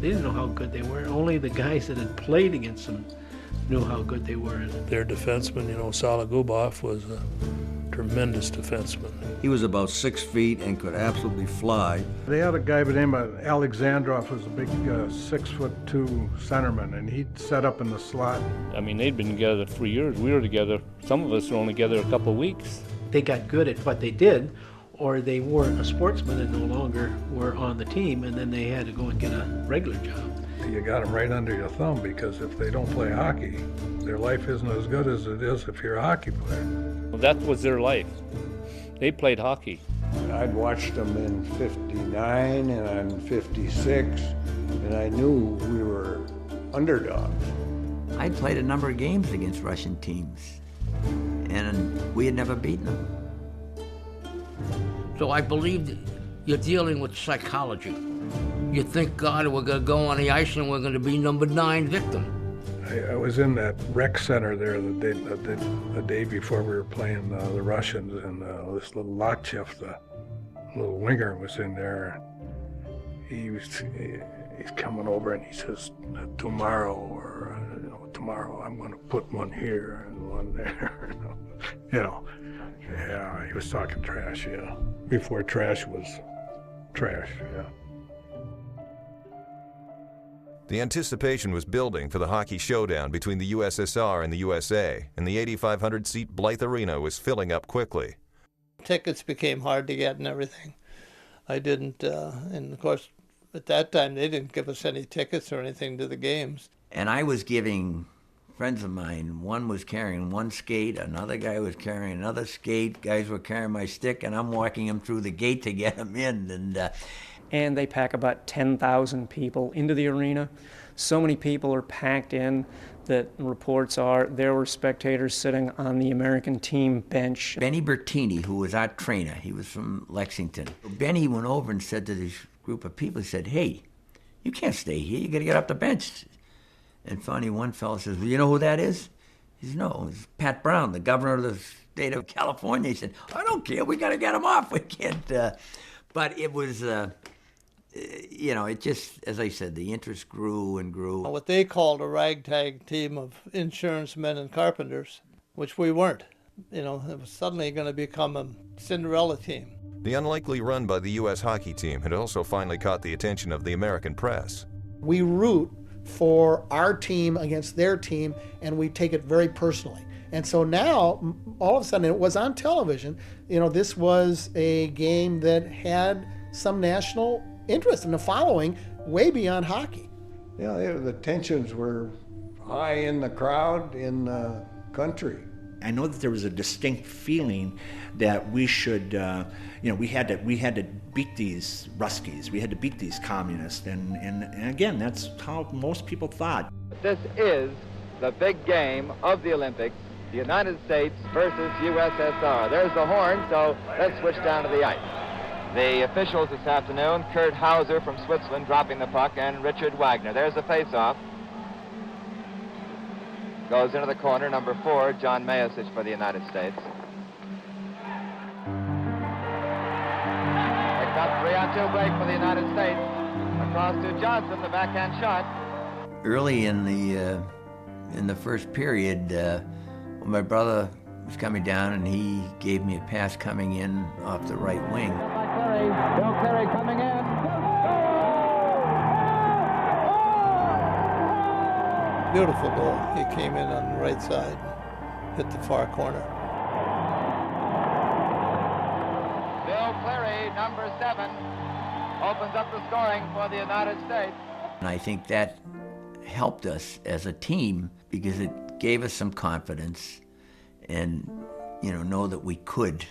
They didn't know how good they were. Only the guys that had played against them knew how good they were. Their defenseman, Sologubov was a tremendous defenseman. He was about 6 feet and could absolutely fly. They had a guy by the name of Alexandrov, was a big 6'2" centerman, and he'd set up in the slot. I mean, they'd been together for years. We were together. Some of us were only together a couple of weeks. They got good at what they did, or they weren't a sportsman and no longer were on the team, and then they had to go and get a regular job. You got them right under your thumb, because if they don't play hockey, their life isn't as good as it is if you're a hockey player. Well, that was their life. They played hockey. I'd watched them in 59 and in 56, and I knew we were underdogs. I'd played a number of games against Russian teams, and we had never beaten them. So I believe that you're dealing with psychology. You think, God, we're going to go on the ice and we're going to be number 9 victim. I was in that rec center there the day before we were playing the Russians, and this little Latchev, the little winger, was in there. He's coming over and he says, tomorrow I'm going to put one here and one there. Yeah, he was talking trash, before trash was trash, The anticipation was building for the hockey showdown between the USSR and the USA, and the 8,500-seat Blythe Arena was filling up quickly. Tickets became hard to get and everything. I didn't, and of course, at that time, they didn't give us any tickets or anything to the games. And I was giving friends of mine, one was carrying one skate, another guy was carrying another skate, guys were carrying my stick, and I'm walking them through the gate to get them in. And they pack about 10,000 people into the arena. So many people are packed in that reports are there were spectators sitting on the American team bench. Benny Bertini, who was our trainer, he was from Lexington. Benny went over and said to this group of people, he said, hey, you can't stay here, you got to get off the bench. And finally one fellow says, well, you know who that is? He says, no, it's Pat Brown, the governor of the state of California. He said, I don't care, we got to get him off, we can't. But it was, it just, as I said, the interest grew and grew. What they called a ragtag team of insurance men and carpenters, which we weren't. It was suddenly going to become a Cinderella team. The unlikely run by the U.S. hockey team had also finally caught the attention of the American press. We root for our team against their team, and we take it very personally. And so now, all of a sudden, it was on television. This was a game that had some national interest in the following way beyond hockey. The tensions were high in the crowd, in country. I know that there was a distinct feeling that we should, we had to beat these Ruskies, we had to beat these communists, and again, that's how most people thought. This is the big game of the Olympics, the United States versus USSR. There's the horn, so let's switch down to the ice. The officials this afternoon, Kurt Hauser from Switzerland dropping the puck, and Richard Wagner. There's the face-off. Goes into the corner, number 4, John Mayasich for the United States. Picked up 3-on-2 break for the United States. Across to Johnson, the backhand shot. Early in the first period, when my brother was coming down and he gave me a pass coming in off the right wing. Bill Cleary coming in. Beautiful goal. He came in on the right side, hit the far corner. Bill Cleary, number 7, opens up the scoring for the United States. And I think that helped us as a team because it gave us some confidence and, know that we could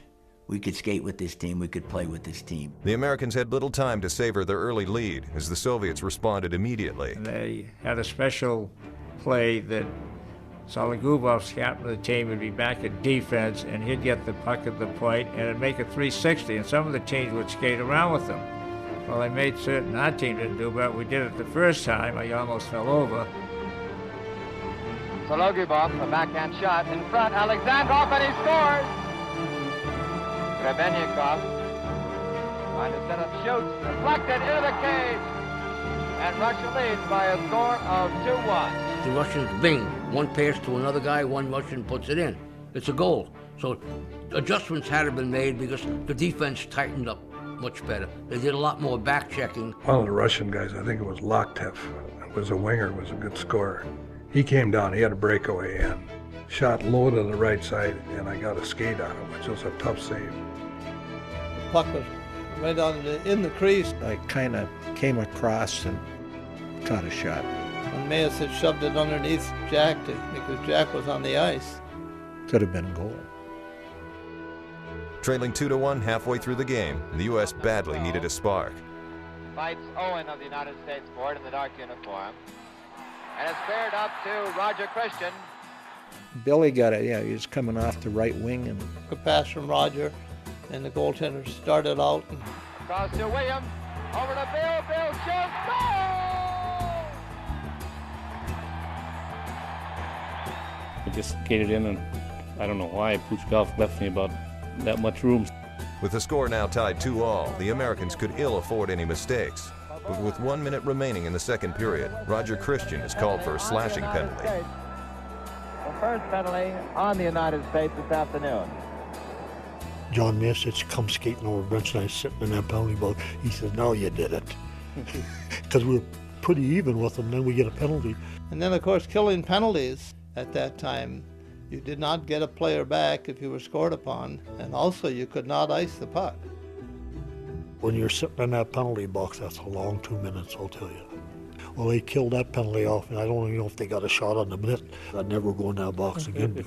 skate with this team, we could play with this team. The Americans had little time to savor their early lead as the Soviets responded immediately. They had a special play that Sologubov's captain of the team would be back at defense and he'd get the puck at the point and it'd make a 360 and some of the teams would skate around with them. Well, I made certain our team didn't do, but we did it the first time. I almost fell over. Sologubov, a backhand shot in front. Alexandrov, and he scores! Grebennikov trying to set up shoots, deflected into the cage, and Russia leads by a score of 2-1. The Russians, bing, one pass to another guy, one Russian puts it in. It's a goal. So adjustments had to been made because the defense tightened up much better. They did a lot more back checking. One of the Russian guys, I think it was Loktev, was a winger, was a good scorer. He came down, he had a breakaway and shot low to the right side, and I got a skate on it, which was a tough save. Puck was right in the crease. I kind of came across and caught a shot. And Mayasich shoved it underneath Jack because Jack was on the ice. Could have been a goal. Trailing 2-1 halfway through the game, the U.S. badly needed a spark. Fights Owen of the United States board in the dark uniform. And it's cleared up to Roger Christian. Billy got it, he was coming off the right wing. And a pass from Roger, and the goaltender started out. Across to Williams, over to Bill, Bill shoots, goal! I just skated in and I don't know why Puchkov left me about that much room. With the score now tied 2-2, the Americans could ill afford any mistakes. But with 1 minute remaining in the second period, Roger Christian is called for a slashing penalty. The first penalty on the United States this afternoon. John Mayasich comes skating over the bench and I was sitting in that penalty box. He says, "No, you did it." Because we were pretty even with them, then we get a penalty. And then, of course, killing penalties at that time. You did not get a player back if you were scored upon, and also you could not ice the puck. When you're sitting in that penalty box, that's a long 2 minutes, I'll tell you. Well, they killed that penalty off, and I don't even know if they got a shot on the net. I'd never go in that box again.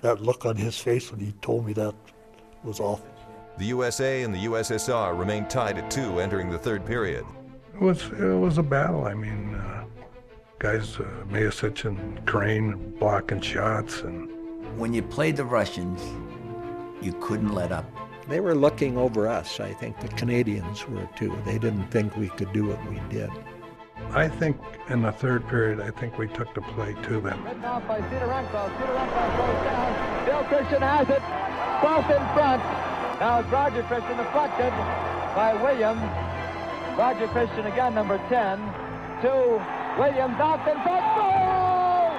That look on his face when he told me that was awful. The USA and the USSR remained tied at 2 entering the third period. It was a battle. I mean, guys, Mayasich and Crane blocking shots. And when you played the Russians, you couldn't let up. They were looking over us. I think the Canadians were too. They didn't think we could do what we did. I think in the third period, I think we took the play to them. Written off by Sidorenko. Sidorenko goes down. Bill Christian has it. Both in front. Now it's Roger Christian deflected by Williams. Roger Christian again, number 10. To Williams out in front. Goal!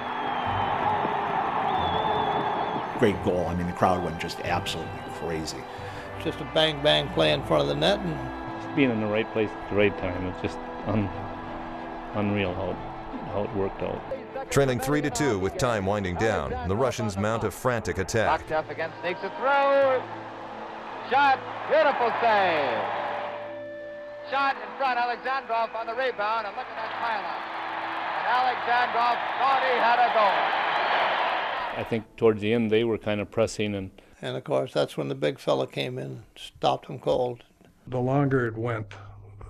Great goal. I mean, the crowd went just absolutely crazy. Just a bang-bang play in front of the net. And Just being in the right place at the right time. It's just unreal how it worked out. Trailing 3-2 with time winding down, the Russians mount a frantic attack. Loktev again sneaks it through. Shot, beautiful save. Shot in front, Alexandrov on the rebound, and look at that pile-up. And Alexandrov thought he had a goal. I think towards the end they were kind of pressing And of course, that's when the big fella came in and stopped him cold. The longer it went,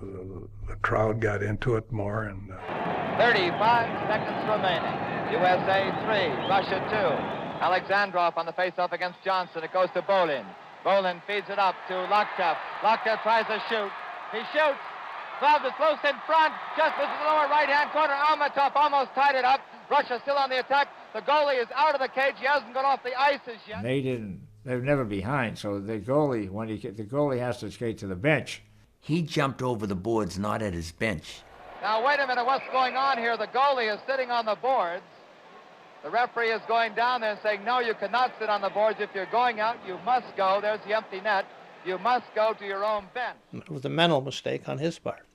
the crowd got into it more, and 35 seconds remaining. USA 3, Russia 2. Alexandrov on the face-off against Johnson. It goes to Bolin. Bolin feeds it up to Loktev. Loktev tries to shoot. He shoots. Glove is close in front. Just misses the lower right-hand corner. Almatov almost tied it up. Russia still on the attack. The goalie is out of the cage. He hasn't got off the ice as yet. They're never behind, so the goalie, the goalie has to skate to the bench. He jumped over the boards, not at his bench. Now, wait a minute. What's going on here? The goalie is sitting on the boards. The referee is going down there and saying, no, you cannot sit on the boards. If you're going out, you must go. There's the empty net. You must go to your own bench. It was a mental mistake on his part.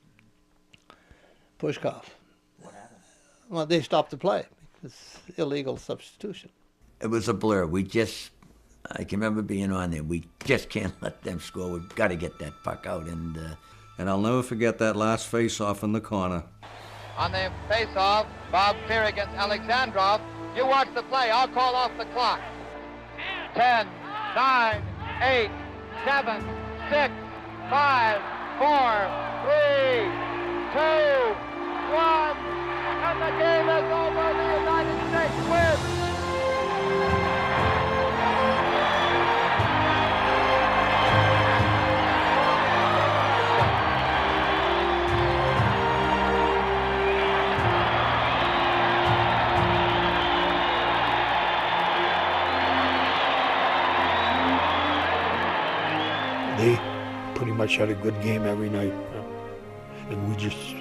Pushkov. What happened? Well, they stopped the play. It's illegal substitution. It was a blur. I can remember being on there. We just can't let them score. We've got to get that puck out. And I'll never forget that last face-off in the corner. On the face-off, Bob Fear against Alexandrov. You watch the play. I'll call off the clock. 10, 9, 8, 7, 6, 5, 4, 3, 2, 1. And the game is over. The United States wins. They pretty much had a good game every night, and we just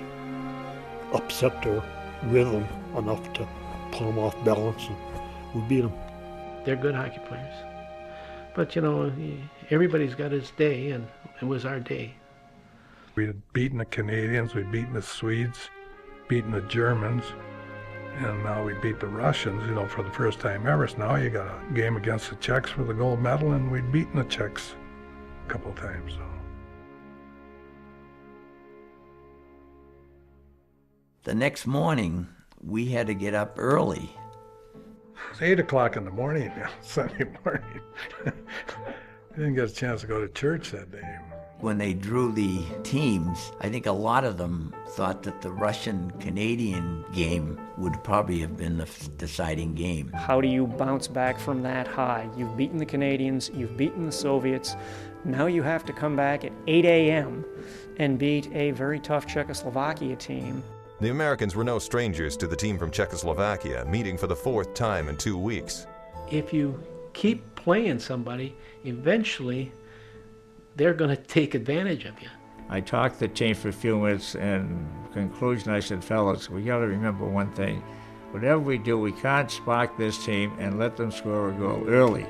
upset their rhythm enough to put them off balance, and we beat them. They're good hockey players. But, you know, everybody's got his day, and it was our day. we had beaten the Canadians, we'd beaten the Swedes, beaten the Germans, and now we beat the Russians, you know, for the first time ever. So now you got a game against the Czechs for the gold medal, and we'd beaten the Czechs a couple of times. So. The next morning, we had to get up early. It was 8 o'clock in the morning, Sunday morning. I didn't get a chance to go to church that day. When they drew the teams, I think a lot of them thought that the Russian-Canadian game would probably have been the deciding game. How do you bounce back from that high? You've beaten the Canadians, you've beaten the Soviets. Now you have to come back at 8 a.m. and beat a very tough Czechoslovakia team. The Americans were no strangers to the team from Czechoslovakia, meeting for the 4th time in 2 weeks. If you keep playing somebody, eventually they're going to take advantage of you. I talked to the team for a few minutes, and conclusion I said, fellas, we got to remember one thing. Whatever we do, we can't spark this team and let them score a goal early.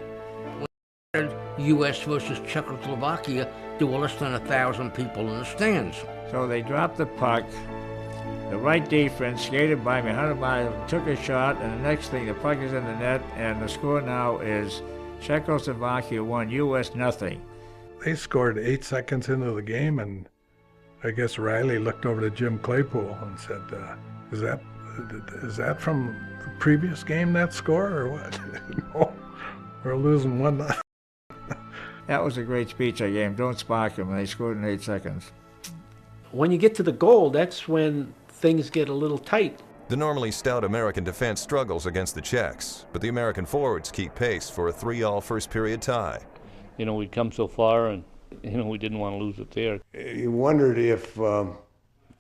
U.S. versus Czechoslovakia, there were less than 1,000 people in the stands. So they dropped the puck. The right defense skated by me 100 miles, took a shot, and the next thing, the puck is in the net, and the score now is Czechoslovakia 1, U.S. nothing. They scored 8 seconds into the game, and I guess Riley looked over to Jim Claypool and said, is that from the previous game, that score, or what? No, we're losing 1-0. That was a great speech I gave him. Don't spark them. They scored in 8 seconds. When you get to the goal, that's when things get a little tight. The normally stout American defense struggles against the Czechs, but the American forwards keep pace for a 3-all first-period tie. You know, we'd come so far, and, you know, we didn't want to lose it there. You wondered if,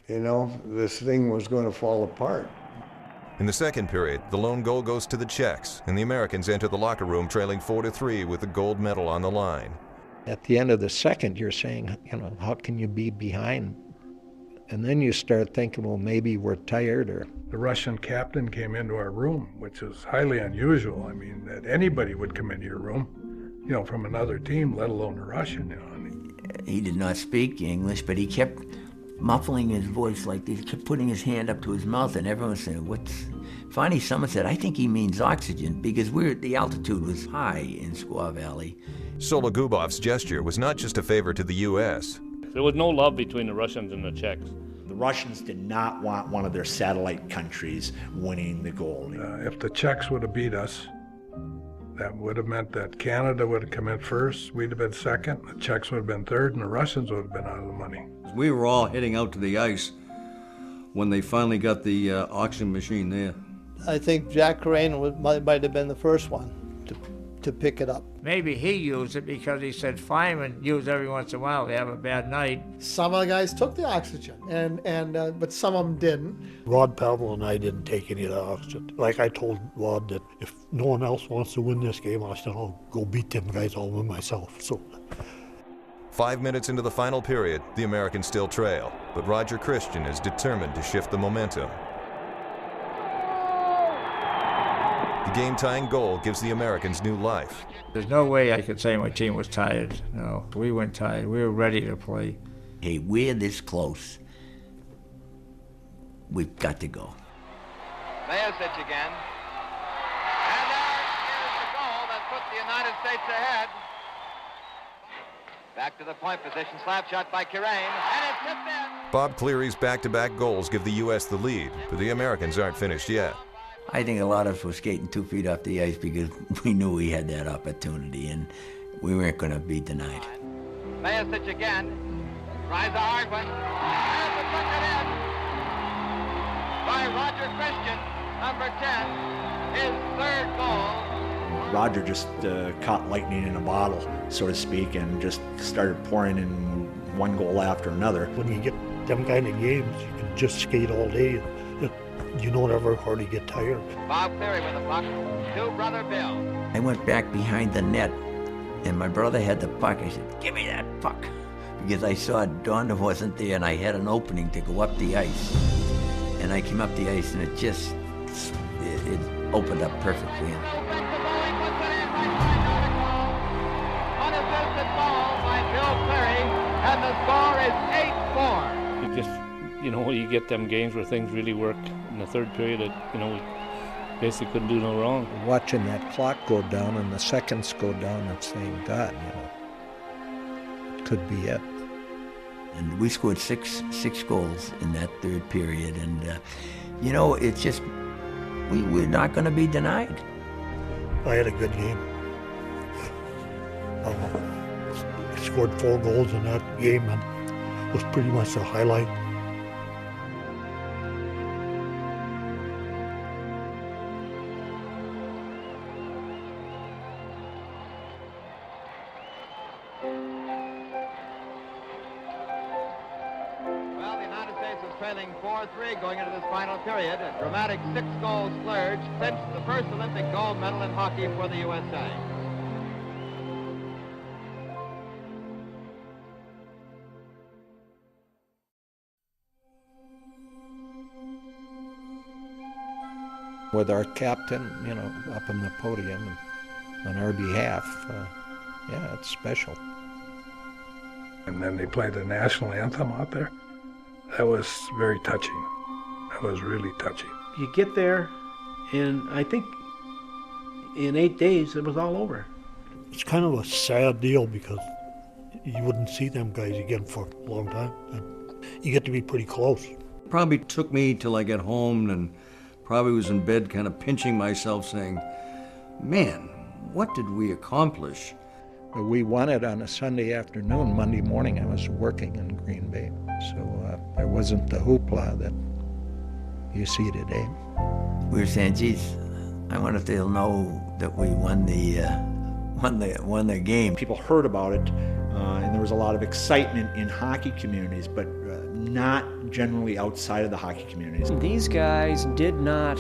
this thing was going to fall apart. In the second period, the lone goal goes to the Czechs, and the Americans enter the locker room trailing 4-3 with the gold medal on the line. At the end of the second, you're saying, how can you be behind? And then you start thinking, well, maybe we're tired or... The Russian captain came into our room, which is highly unusual. I mean, that anybody would come into your room, from another team, let alone a Russian, He did not speak English, but he kept muffling his voice like this. He kept putting his hand up to his mouth, and everyone was saying, Finally, someone said, I think he means oxygen, because the altitude was high in Squaw Valley. Sologubov's gesture was not just a favor to the U.S. There was no love between the Russians and the Czechs. The Russians did not want one of their satellite countries winning the gold. If the Czechs would have beat us, That would have meant that Canada would have come in first, we'd have been second, the Czechs would have been third, and the Russians would have been out of the money. We were all heading out to the ice when they finally got the auction machine there. I think Jack Corain might have been the first one to pick it up. Maybe he used it because he said firemen use every once in a while. They have a bad night. Some of the guys took the oxygen, but some of them didn't. Rod Pavel and I didn't take any of the oxygen. Like I told Rod that if no one else wants to win this game, I'll go beat them guys all by myself. So 5 minutes into the final period, the Americans still trail, but Roger Christian is determined to shift the momentum. The game-tying goal gives the Americans new life. There's no way I could say my team was tired. No, we weren't tired. We were ready to play. Hey, we're this close. We've got to go. Mayosic again. And there is the goal that put the United States ahead. Back to the point position, slap shot by Kirain, and it's tipped in. Bob Cleary's back-to-back goals give the U.S. the lead, but the Americans aren't finished yet. I think a lot of us were skating 2 feet off the ice because we knew we had that opportunity and we weren't going to be denied. Mayosic again. Tries a hard one. And the bucket in by Roger Christian, number 10, his third goal. Roger just caught lightning in a bottle, so to speak, and just started pouring in one goal after another. when you get them kind of games, you can just skate all day. You don't ever hardly get tired. Bob Cleary with the puck to Brother Bill. I went back behind the net and my brother had the puck. I said, give me that puck. Because I saw Don wasn't there and I had an opening to go up the ice. And I came up the ice and it just, it opened up perfectly. Unassisted ball by Bill Cleary, and the score is 8-4. You just, you get them games where things really work in the third period. We basically couldn't do no wrong. Watching that clock go down and the seconds go down and saying, God, it could be it. And we scored six goals in that third period. And, it's just, we're not going to be denied. I had a good game. I scored 4 goals in that game and it was pretty much the highlight. Trailing 4-3 going into this final period. A dramatic 6-goal splurge clinched the first Olympic gold medal in hockey for the USA. With our captain, up on the podium on our behalf, it's special. And then they played the national anthem out there. That was very touching. That was really touching. You get there, and I think in 8 days it was all over. It's kind of a sad deal because you wouldn't see them guys again for a long time. And you get to be pretty close. Probably took me till I got home and probably was in bed kind of pinching myself saying, man, what did we accomplish? We won it on a Sunday afternoon. Monday morning I was working in Green Bay, so there wasn't the hoopla that you see today. We were saying, geez, I wonder if they'll know that we won the game. People heard about it, and there was a lot of excitement in hockey communities, but not generally outside of the hockey communities. These guys did not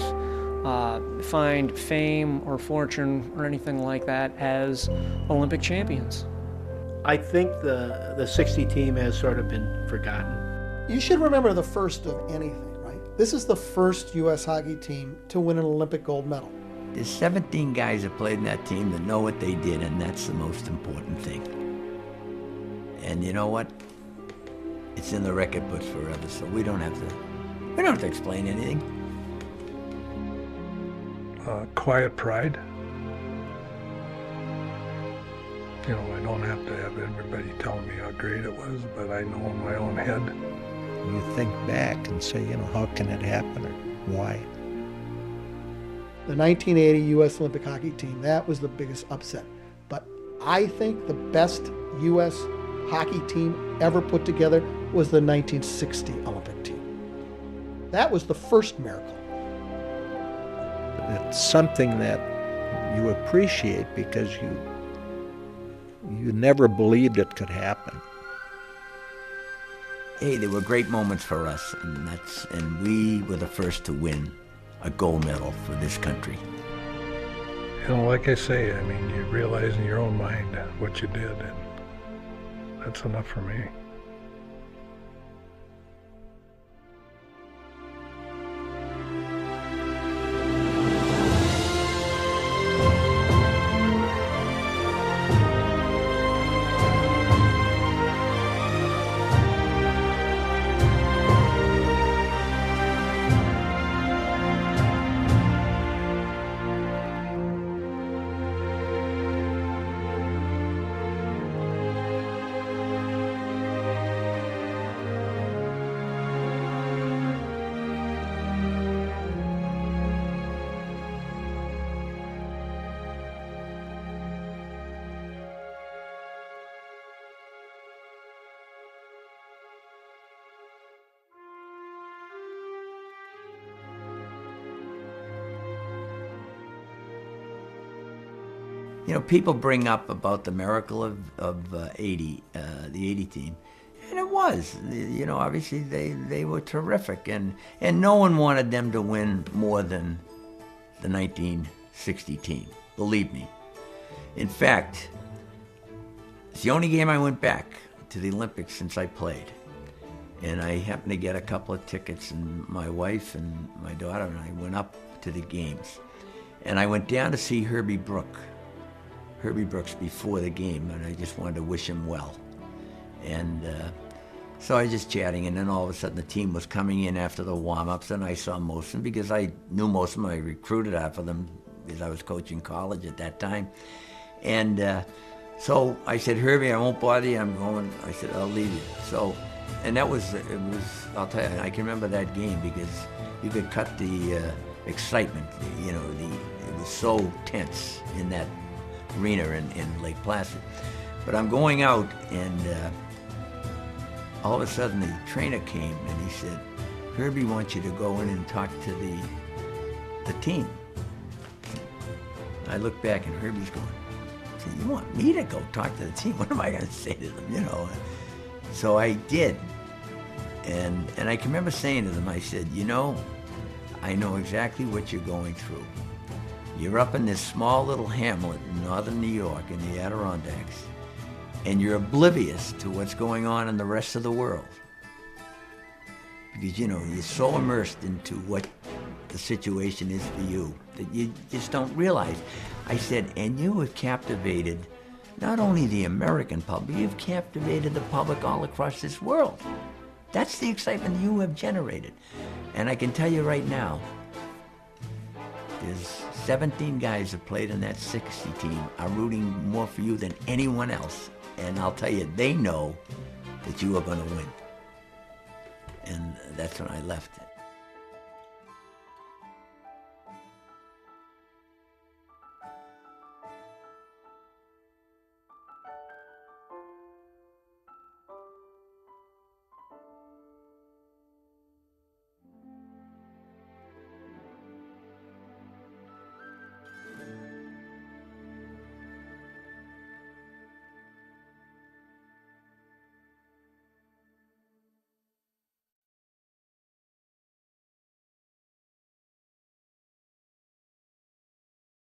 find fame or fortune or anything like that as Olympic champions. I think the 60 team has sort of been forgotten. You should remember the first of anything, right? This is the first U.S. hockey team to win an Olympic gold medal. There's 17 guys that played in that team that know what they did, and that's the most important thing. And you know what? It's in the record books forever, so we don't have to explain anything. Quiet pride. I don't have to have everybody telling me how great it was, but I know in my own head. You think back and say, how can it happen or why? the 1980 U.S. Olympic hockey team, that was the biggest upset. But I think the best U.S. hockey team ever put together was the 1960 Olympic team. That was the first miracle. It's something that you appreciate because you never believed it could happen. Hey, there were great moments for us, and we were the first to win a gold medal for this country. You know, like I say, I mean, you realize in your own mind what you did, and that's enough for me. You know, people bring up about the miracle of the 80 team, and it was. You know, obviously they were terrific, and no one wanted them to win more than the 1960 team, believe me. In fact, it's the only game I went back to the Olympics since I played. And I happened to get a couple of tickets, and my wife and my daughter and I went up to the games. And I went down to see Herbie Brooks before the game, and I just wanted to wish him well. And so I was just chatting, and then all of a sudden the team was coming in after the warm-ups, and I saw most of them because I knew most of them. I recruited out of them because I was coaching college at that time. And so I said, Herbie, I won't bother you, I'm going. I said, I'll leave you. So, and it was, I'll tell you, I can remember that game because you could cut the excitement, you know, it was so tense in that arena in Lake Placid. But I'm going out, and all of a sudden the trainer came and he said, Herbie wants you to go in and talk to the team. I look back and Herbie's going, you want me to go talk to the team? What am I going to say to them, you know? So I did. And I can remember saying to them, I said, you know, I know exactly what you're going through. You're up in this small little hamlet in northern New York in the Adirondacks, and you're oblivious to what's going on in the rest of the world. Because, you know, you're so immersed into what the situation is for you that you just don't realize. I said, and you have captivated not only the American public, you've captivated the public all across this world. That's the excitement you have generated. And I can tell you right now, there's 17 guys that played in that 60 team are rooting more for you than anyone else. And I'll tell you, they know that you are going to win. And that's when I left.